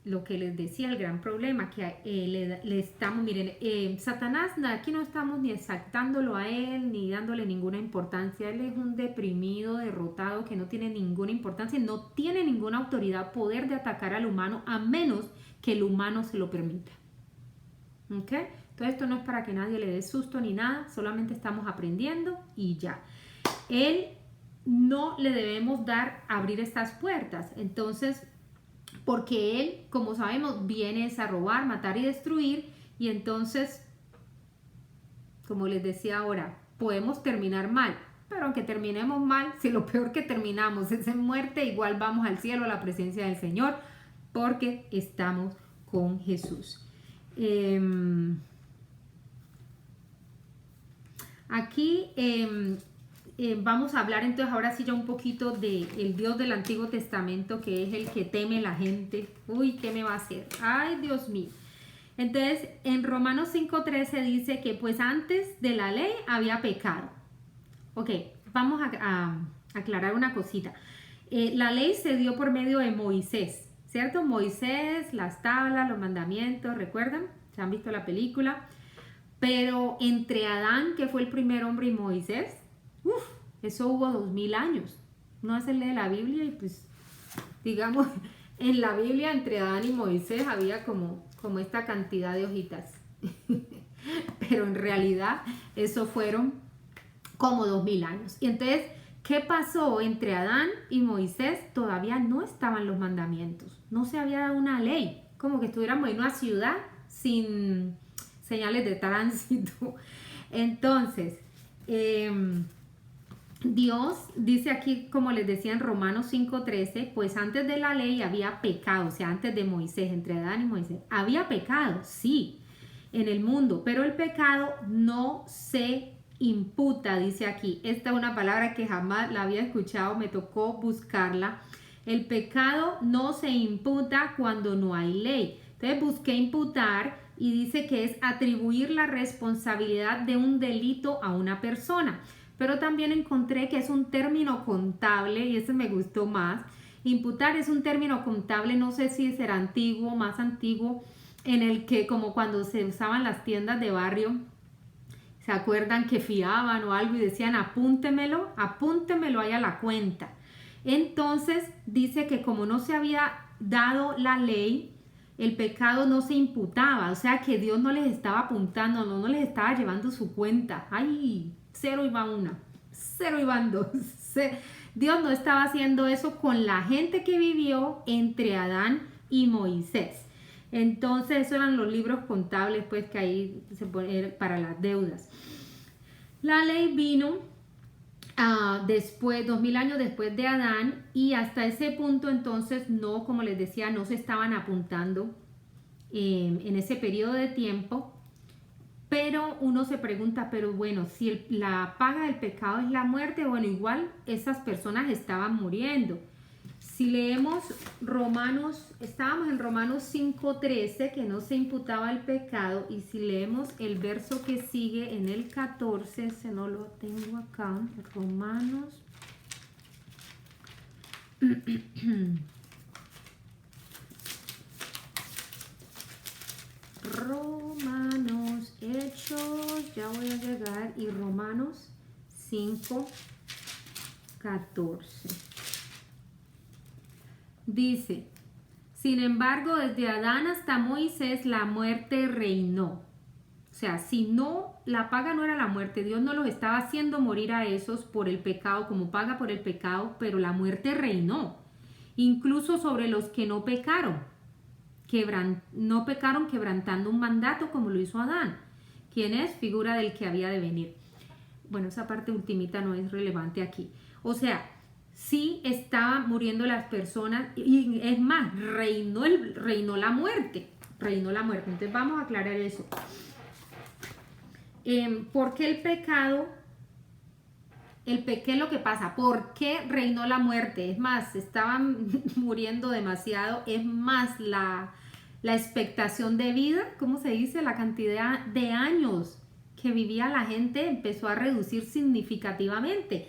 Lo que les decía, el gran problema, que le estamos, miren, Satanás, aquí no estamos ni exaltándolo a él, ni dándole ninguna importancia. Él es un deprimido, derrotado, que no tiene ninguna importancia, no tiene ninguna autoridad, poder de atacar al humano, a menos que el humano se lo permita. ¿Ok? Entonces esto no es para que nadie le dé susto ni nada, solamente estamos aprendiendo y ya. Él no le debemos abrir estas puertas. Entonces, porque Él, como sabemos, viene a robar, matar y destruir, y entonces, como les decía ahora, podemos terminar mal, pero aunque terminemos mal, si lo peor que terminamos es en muerte, igual vamos al cielo, a la presencia del Señor, porque estamos con Jesús. Aquí vamos a hablar entonces ahora sí ya un poquito del Dios del Antiguo Testamento, que es el que teme la gente. Uy, ¿qué me va a hacer? Ay, Dios mío. Entonces, en Romanos 5:13 dice que pues antes de la ley había pecado. Ok, vamos a aclarar una cosita. La ley se dio por medio de Moisés, ¿cierto? Moisés, las tablas, los mandamientos, ¿recuerdan? ¿Se han visto la película? Pero entre Adán, que fue el primer hombre, y Moisés, eso hubo 2000 años. No se lee la Biblia y pues, digamos, en la Biblia entre Adán y Moisés había como esta cantidad de hojitas. Pero en realidad eso fueron como 2000 años. Y entonces, ¿qué pasó entre Adán y Moisés? Todavía no estaban los mandamientos. No se había dado una ley. Como que estuviéramos en una ciudad sin señales de tránsito. Entonces, Dios dice aquí, como les decía en Romanos 5:13, pues antes de la ley había pecado, o sea, antes de Moisés, entre Adán y Moisés, había pecado, sí, en el mundo, pero el pecado no se imputa, dice aquí. Esta es una palabra que jamás la había escuchado, me tocó buscarla. El pecado no se imputa cuando no hay ley. Entonces busqué imputar y dice que es atribuir la responsabilidad de un delito a una persona. Pero también encontré que es un término contable y ese me gustó más. Imputar es un término contable, no sé si será antiguo, más antiguo, en el que como cuando se usaban las tiendas de barrio, ¿se acuerdan que fiaban o algo y decían apúntemelo ahí a la cuenta? Entonces dice que como no se había dado la ley, el pecado no se imputaba, o sea que Dios no les estaba apuntando, no les estaba llevando su cuenta. Ay, cero iba una, cero iban dos. Dios no estaba haciendo eso con la gente que vivió entre Adán y Moisés. Entonces, esos eran los libros contables, pues, que ahí se ponen para las deudas. La ley vino después, 2000 años después de Adán, y hasta ese punto entonces no, como les decía, no se estaban apuntando en ese periodo de tiempo. Pero uno se pregunta, pero bueno, si la paga del pecado es la muerte, bueno, igual esas personas estaban muriendo. Si leemos Romanos, estábamos en Romanos 5:13, que no se imputaba el pecado, y si leemos el verso que sigue en el 14, ese no lo tengo acá, Romanos. Romanos, Hechos, ya voy a llegar, y Romanos 5:14. Dice, sin embargo, desde Adán hasta Moisés la muerte reinó. O sea, si no, la paga no era la muerte, Dios no los estaba haciendo morir a esos por el pecado, como paga por el pecado, pero la muerte reinó, incluso sobre los que no pecaron. No pecaron quebrantando un mandato como lo hizo Adán, quien es figura del que había de venir. Bueno, esa parte ultimita no es relevante aquí. O sea, sí estaban muriendo las personas y es más, reinó la muerte. Entonces vamos a aclarar eso. ¿Por qué el pecado? ¿Qué es lo que pasa? ¿Por qué reinó la muerte? Es más, estaban muriendo demasiado. Es más, la expectación de vida, ¿cómo se dice? La cantidad de años que vivía la gente empezó a reducir significativamente.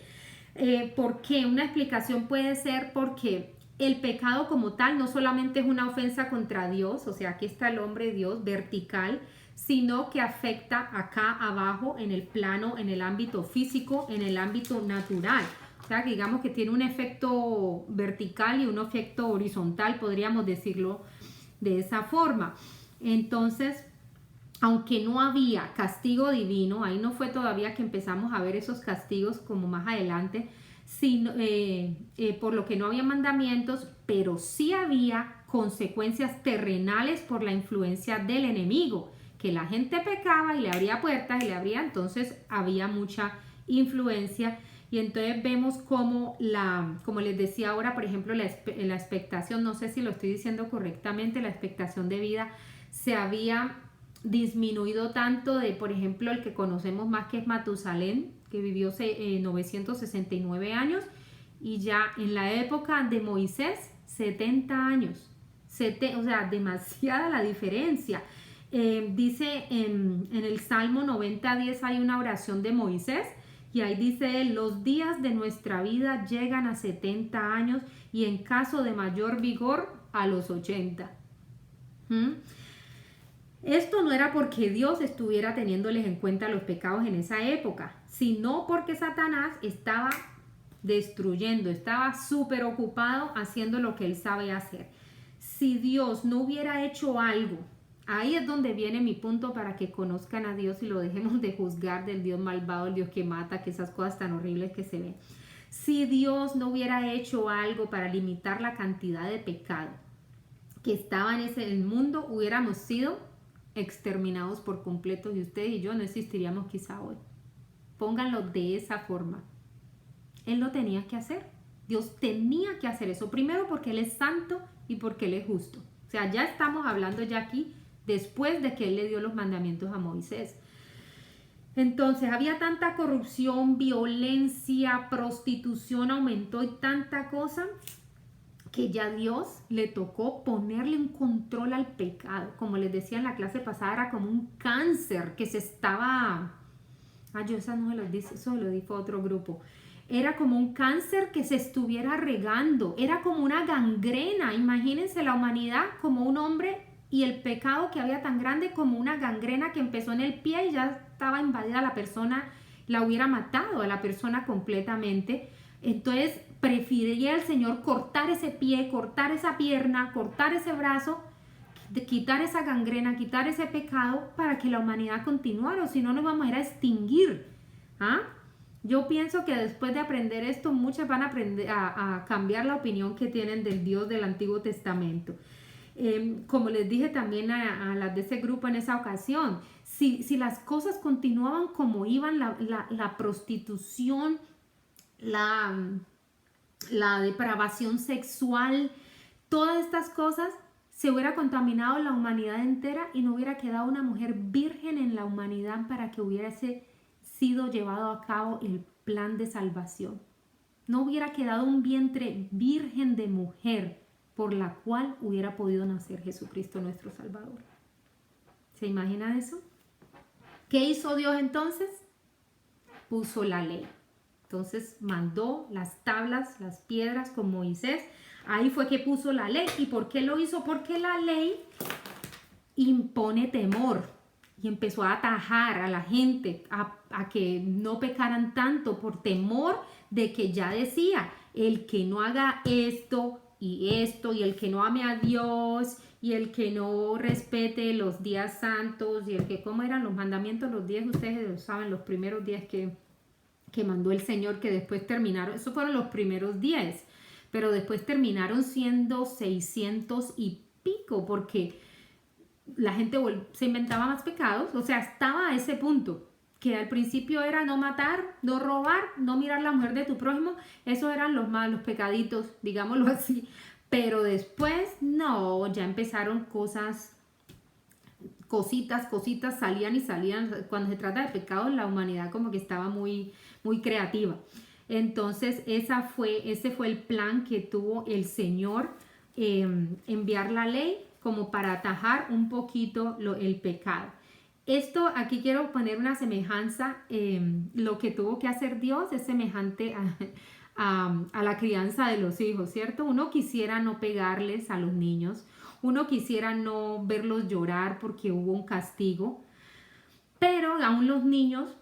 ¿Por qué? Una explicación puede ser porque el pecado como tal no solamente es una ofensa contra Dios, o sea, aquí está el hombre Dios vertical, sino que afecta acá abajo en el plano, en el ámbito físico, en el ámbito natural. O sea, que digamos que tiene un efecto vertical y un efecto horizontal, podríamos decirlo de esa forma. Entonces, aunque no había castigo divino, ahí no fue todavía que empezamos a ver esos castigos como más adelante, sino, por lo que no había mandamientos, pero sí había consecuencias terrenales por la influencia del enemigo, que la gente pecaba y le abría puertas y le abría, entonces había mucha influencia. Y entonces vemos como les decía ahora, por ejemplo, la expectación, no sé si lo estoy diciendo correctamente, la expectación de vida se había disminuido tanto de, por ejemplo, el que conocemos más, que es Matusalén, que vivió 969 años, y ya en la época de Moisés, 70 años. O sea, demasiada la diferencia. Dice en el Salmo 90:10 hay una oración de Moisés, y ahí dice él: los días de nuestra vida llegan a 70 años y en caso de mayor vigor a los 80. Esto no era porque Dios estuviera teniéndoles en cuenta los pecados en esa época, sino porque Satanás estaba destruyendo, estaba súper ocupado haciendo lo que él sabe hacer. Si Dios no hubiera hecho algo, ahí es donde viene mi punto para que conozcan a Dios y lo dejemos de juzgar del Dios malvado, el Dios que mata, que esas cosas tan horribles que se ven. Si Dios no hubiera hecho algo para limitar la cantidad de pecado que estaba en el mundo, hubiéramos sido exterminados por completo, y ustedes y yo no existiríamos quizá hoy. Pónganlo de esa forma. Él lo tenía que hacer. Dios tenía que hacer eso. Primero porque Él es santo y porque Él es justo. O sea, ya estamos hablando ya aquí después de que Él le dio los mandamientos a Moisés. Entonces había tanta corrupción, violencia, prostitución, aumentó y tanta cosa que ya Dios le tocó ponerle un control al pecado. Como les decía en la clase pasada, era como un cáncer que se estaba... yo esa no se lo dije, eso lo dijo otro grupo. Era como un cáncer que se estuviera regando, era como una gangrena. Imagínense la humanidad como un hombre y el pecado que había tan grande como una gangrena que empezó en el pie y ya estaba invadida la persona, la hubiera matado a la persona completamente. Entonces preferiría el Señor cortar ese pie, cortar esa pierna, cortar ese brazo, de quitar esa gangrena, quitar ese pecado para que la humanidad continuara, o si no nos vamos a ir a extinguir. ¿Ah? Yo pienso que después de aprender esto, muchas van a aprender a cambiar la opinión que tienen del Dios del Antiguo Testamento. Como les dije también a las de ese grupo en esa ocasión, si las cosas continuaban como iban, la prostitución, la depravación sexual, todas estas cosas, se hubiera contaminado la humanidad entera y no hubiera quedado una mujer virgen en la humanidad para que hubiese sido llevado a cabo el plan de salvación. No hubiera quedado un vientre virgen de mujer por la cual hubiera podido nacer Jesucristo nuestro Salvador. ¿Se imaginan eso? ¿Qué hizo Dios entonces? Puso la ley. Entonces mandó las tablas, las piedras con Moisés. Ahí fue que puso la ley. ¿Y por qué lo hizo? Porque la ley impone temor. Y empezó a atajar a la gente a que no pecaran tanto por temor de que ya decía, el que no haga esto, y el que no ame a Dios, y el que no respete los días santos, y el que, ¿cómo eran los mandamientos? Los días, ustedes lo saben, los primeros días que mandó el Señor, que después terminaron, esos fueron los primeros 10, pero después terminaron siendo 600 y pico, porque la gente se inventaba más pecados, o sea, estaba a ese punto, que al principio era no matar, no robar, no mirar la mujer de tu prójimo, esos eran los malos pecaditos, digámoslo así, pero después, no, ya empezaron cositas, salían y salían. Cuando se trata de pecados, la humanidad como que estaba muy, muy creativa. Entonces, ese fue el plan que tuvo el Señor, enviar la ley como para atajar un poquito el pecado. Esto, aquí quiero poner una semejanza, lo que tuvo que hacer Dios es semejante a la crianza de los hijos, ¿cierto? Uno quisiera no pegarles a los niños, uno quisiera no verlos llorar porque hubo un castigo, pero aún los niños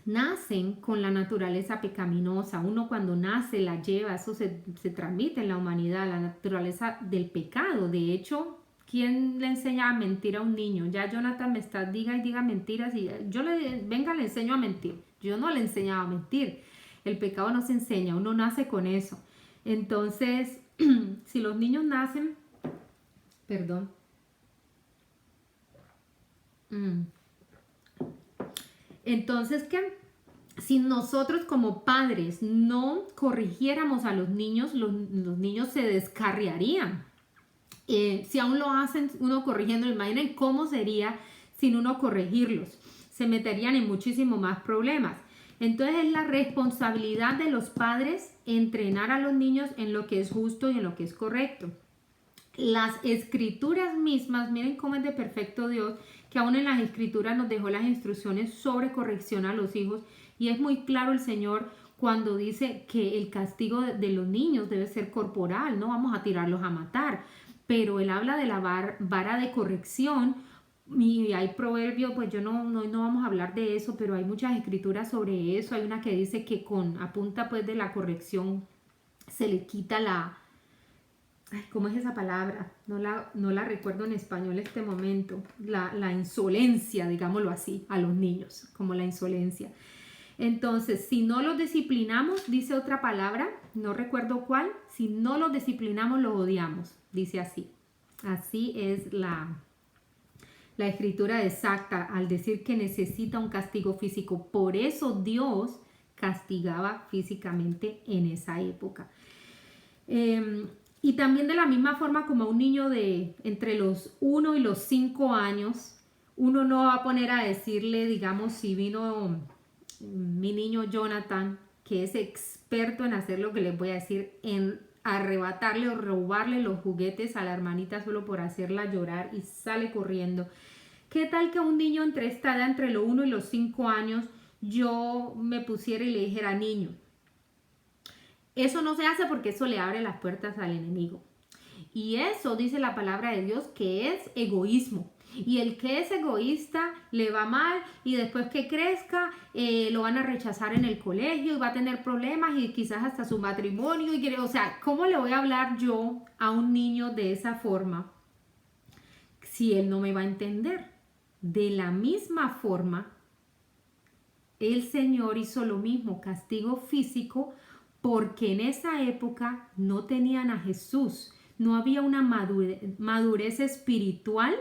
nacen con la naturaleza pecaminosa. Uno cuando nace la lleva, eso se transmite en la humanidad, la naturaleza del pecado. De hecho, ¿quién le enseña a mentir a un niño? Ya Jonathan me está, diga mentiras, y yo le enseño a mentir. Yo no le enseñaba a mentir. El pecado no se enseña, uno nace con eso. Entonces, si los niños nacen, perdón, entonces, ¿qué? Si nosotros como padres no corrigiéramos a los niños niños se descarriarían. Si aún lo hacen uno corrigiendo, imaginen cómo sería sin uno corregirlos. Se meterían en muchísimo más problemas. Entonces es la responsabilidad de los padres entrenar a los niños en lo que es justo y en lo que es correcto. Las escrituras mismas, miren cómo es de perfecto Dios, que aún en las escrituras nos dejó las instrucciones sobre corrección a los hijos, y es muy claro el Señor cuando dice que el castigo de los niños debe ser corporal, no vamos a tirarlos a matar, pero Él habla de la vara de corrección, y hay proverbios, pues yo no vamos a hablar de eso, pero hay muchas escrituras sobre eso. Hay una que dice que a punta pues de la corrección se le quita ¿cómo es esa palabra? No la recuerdo en español en este momento. La insolencia, digámoslo así, a los niños, como la insolencia. Entonces, si no los disciplinamos, dice otra palabra, no recuerdo cuál, si no los disciplinamos, los odiamos, dice así. Así es la escritura exacta al decir que necesita un castigo físico. Por eso Dios castigaba físicamente en esa época. Y también de la misma forma como a un niño de entre los 1 y los 5 años, uno no va a poner a decirle, digamos, si vino mi niño Jonathan, que es experto en hacer lo que les voy a decir, en arrebatarle o robarle los juguetes a la hermanita solo por hacerla llorar y sale corriendo. ¿Qué tal que a un niño entre esta edad, entre los 1 y los 5 años, yo me pusiera y le dijera niño? Eso no se hace porque eso le abre las puertas al enemigo. Y eso dice la palabra de Dios que es egoísmo. Y el que es egoísta le va mal y después que crezca lo van a rechazar en el colegio y va a tener problemas y quizás hasta su matrimonio. O sea, ¿cómo le voy a hablar yo a un niño de esa forma? si él no me va a entender? De la misma forma, el Señor hizo lo mismo, castigo físico, porque en esa época no tenían a Jesús, no había una madurez espiritual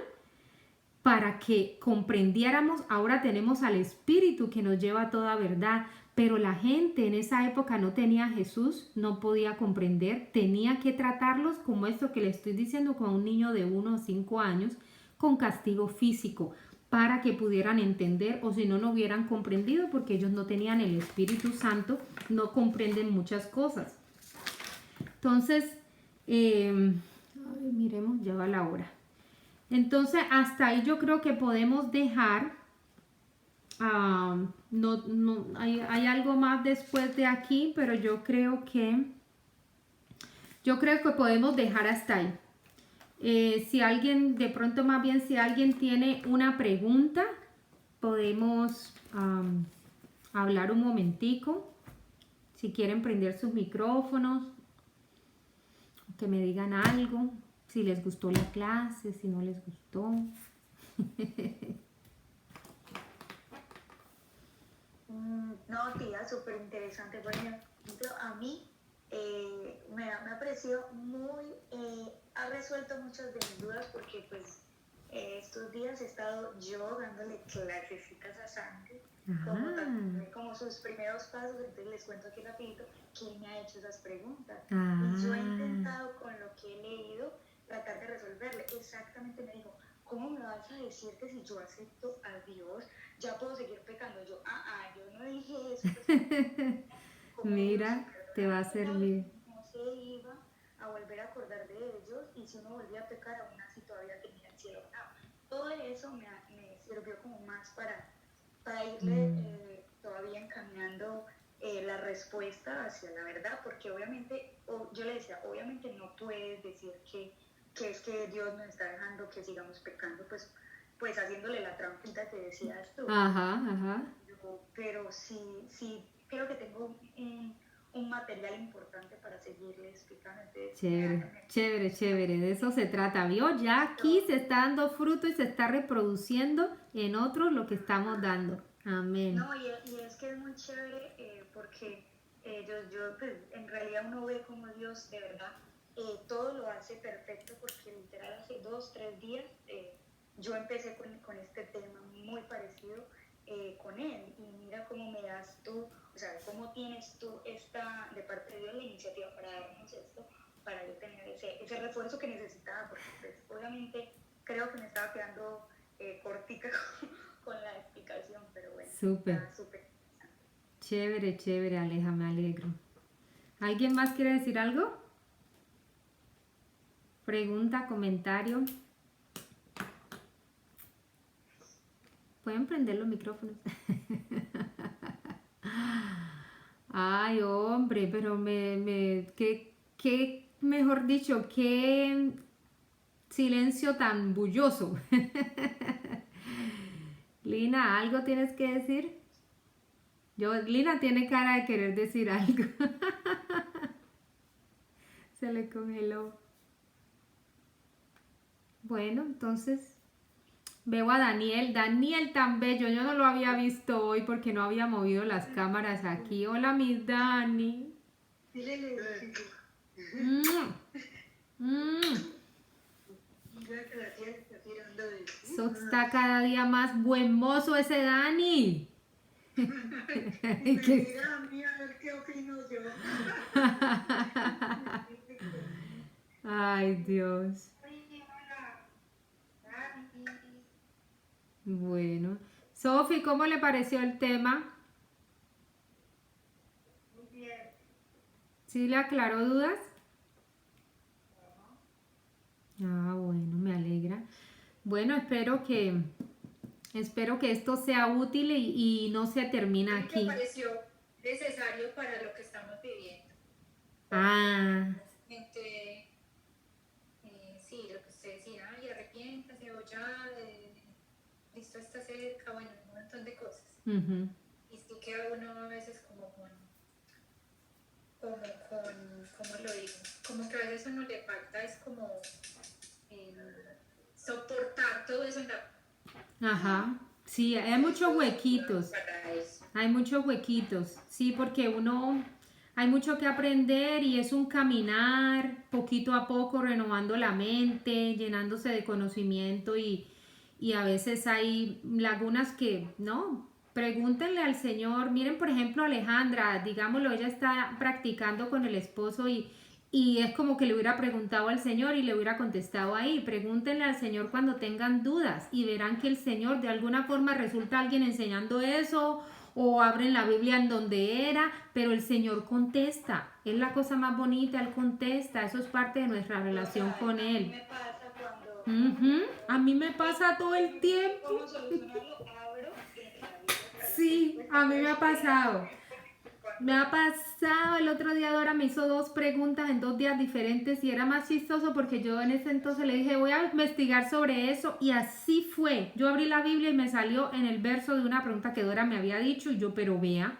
para que comprendiéramos. Ahora tenemos al Espíritu que nos lleva a toda verdad, pero la gente en esa época no tenía a Jesús, no podía comprender, tenía que tratarlos como esto que le estoy diciendo con un niño de 1 o 5 años, con castigo físico, para que pudieran entender, o si no, no hubieran comprendido, porque ellos no tenían el Espíritu Santo, no comprenden muchas cosas. Entonces, miremos, ya va la hora. Entonces, hasta ahí yo creo que podemos dejar. Hay algo más después de aquí, pero yo creo que podemos dejar hasta ahí. Si alguien, de pronto más bien, si alguien tiene una pregunta, podemos hablar un momentico. Si quieren prender sus micrófonos, que me digan algo, si les gustó la clase, si no les gustó. No, tía, súper interesante. Por ejemplo, a mí me ha parecido ha resuelto muchas de mis dudas porque pues estos días he estado yo dándole clasecitas a Santi, como sus primeros pasos. Entonces les cuento aquí rapidito quién me ha hecho esas preguntas. Y yo he intentado, con lo que he leído, tratar de resolverle. Exactamente me dijo, ¿cómo me vas a decir que si yo acepto a Dios ya puedo seguir pecando? Yo no dije eso. Pues, mira, te va a servir. No se iba a volver a acordar de ellos, y si uno volvía a pecar, aún así todavía tenía el cielo ganado. Todo eso me sirvió como más para irle todavía encaminando la respuesta hacia la verdad, porque obviamente, yo le decía, obviamente no puedes decir que es que Dios nos está dejando que sigamos pecando, pues haciéndole la trampita que decías tú. Pero sí creo que tengo un material importante para seguirle explicando. Chévere, de eso se trata, ¿vio? Ya aquí se está dando fruto y se está reproduciendo en otros lo que estamos dando. Amén. No, y es que es muy chévere porque yo pues, en realidad uno ve como Dios de verdad todo lo hace perfecto, porque literal hace 2, 3 días yo empecé con este tema muy parecido con él, y mira cómo me das tú, o sea, cómo tienes tú de parte de Dios la iniciativa para darnos esto, para yo tener ese refuerzo que necesitaba, porque pues, obviamente creo que me estaba quedando cortica con la explicación, pero bueno, súper chévere, Aleja, me alegro. ¿Alguien más quiere decir algo? Pregunta, comentario. Pueden prender los micrófonos. Ay, hombre, pero qué, mejor dicho, qué silencio tan bulloso. Lina, ¿algo tienes que decir? Lina tiene cara de querer decir algo. Se le congeló. Bueno, entonces veo a Daniel. Daniel tan bello. Yo no lo había visto hoy porque no había movido las cámaras aquí. Hola, mi Dani. Está cada día más buen mozo ese Dani. Mira a mí a ver qué opino yo. Ay, Dios. Bueno. Sofi, ¿cómo le pareció el tema? Muy bien. ¿Sí le aclaró dudas? Bueno, me alegra. Bueno, espero que esto sea útil y no se termina aquí. Me pareció necesario para lo que estamos viviendo. Gente, sí, lo que usted decía, y arrepiéntase, o ya, Cristo está cerca, bueno, un montón de cosas. Y sí queda uno a veces como ¿cómo lo digo? Como que a veces uno le falta, es como soportar todo eso en la Ajá. Sí, hay muchos huequitos. para eso. Hay muchos huequitos. Sí, porque hay mucho que aprender y es un caminar poquito a poco, renovando la mente, llenándose de conocimiento y a veces hay lagunas que, ¿no? Pregúntenle al Señor. Miren, por ejemplo, Alejandra, digámoslo, ella está practicando con el esposo y es como que le hubiera preguntado al Señor y le hubiera contestado ahí. Pregúntenle al Señor cuando tengan dudas y verán que el Señor de alguna forma resulta alguien enseñando eso o abren la Biblia en donde era, pero el Señor contesta. Es la cosa más bonita, Él contesta. Eso es parte de nuestra relación con A mí Él. me pasa cuando, Ujú. A mí me pasa todo el tiempo. ¿cómo solucionarlo? Abro en la Biblia para Sí, a mí me ha pasado. Me ha pasado el otro día, Dora me hizo 2 preguntas en 2 días diferentes y era más chistoso porque yo en ese entonces le dije, voy a investigar sobre eso y así fue. Yo abrí la Biblia y me salió en el verso de una pregunta que Dora me había dicho y yo, pero vea.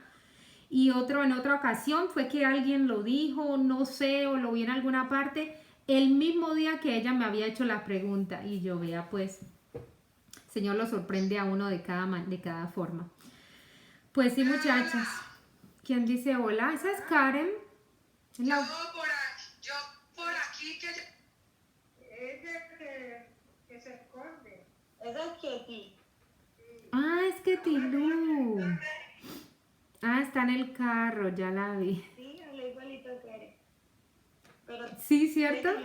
Y en otra ocasión fue que alguien lo dijo, no sé, o lo vi en alguna parte, el mismo día que ella me había hecho la pregunta y yo, vea, pues, Señor lo sorprende a uno de cada forma. Pues sí, muchachas. ¿Quién dice hola? Esa es Karen. La- Yo por aquí que Que se esconde. Esa es Ketty. Ah, es que Tilú. Ah, está en el carro, ya la vi. Sí, habla igualito que eres. Pero Sí, ¿cierto? la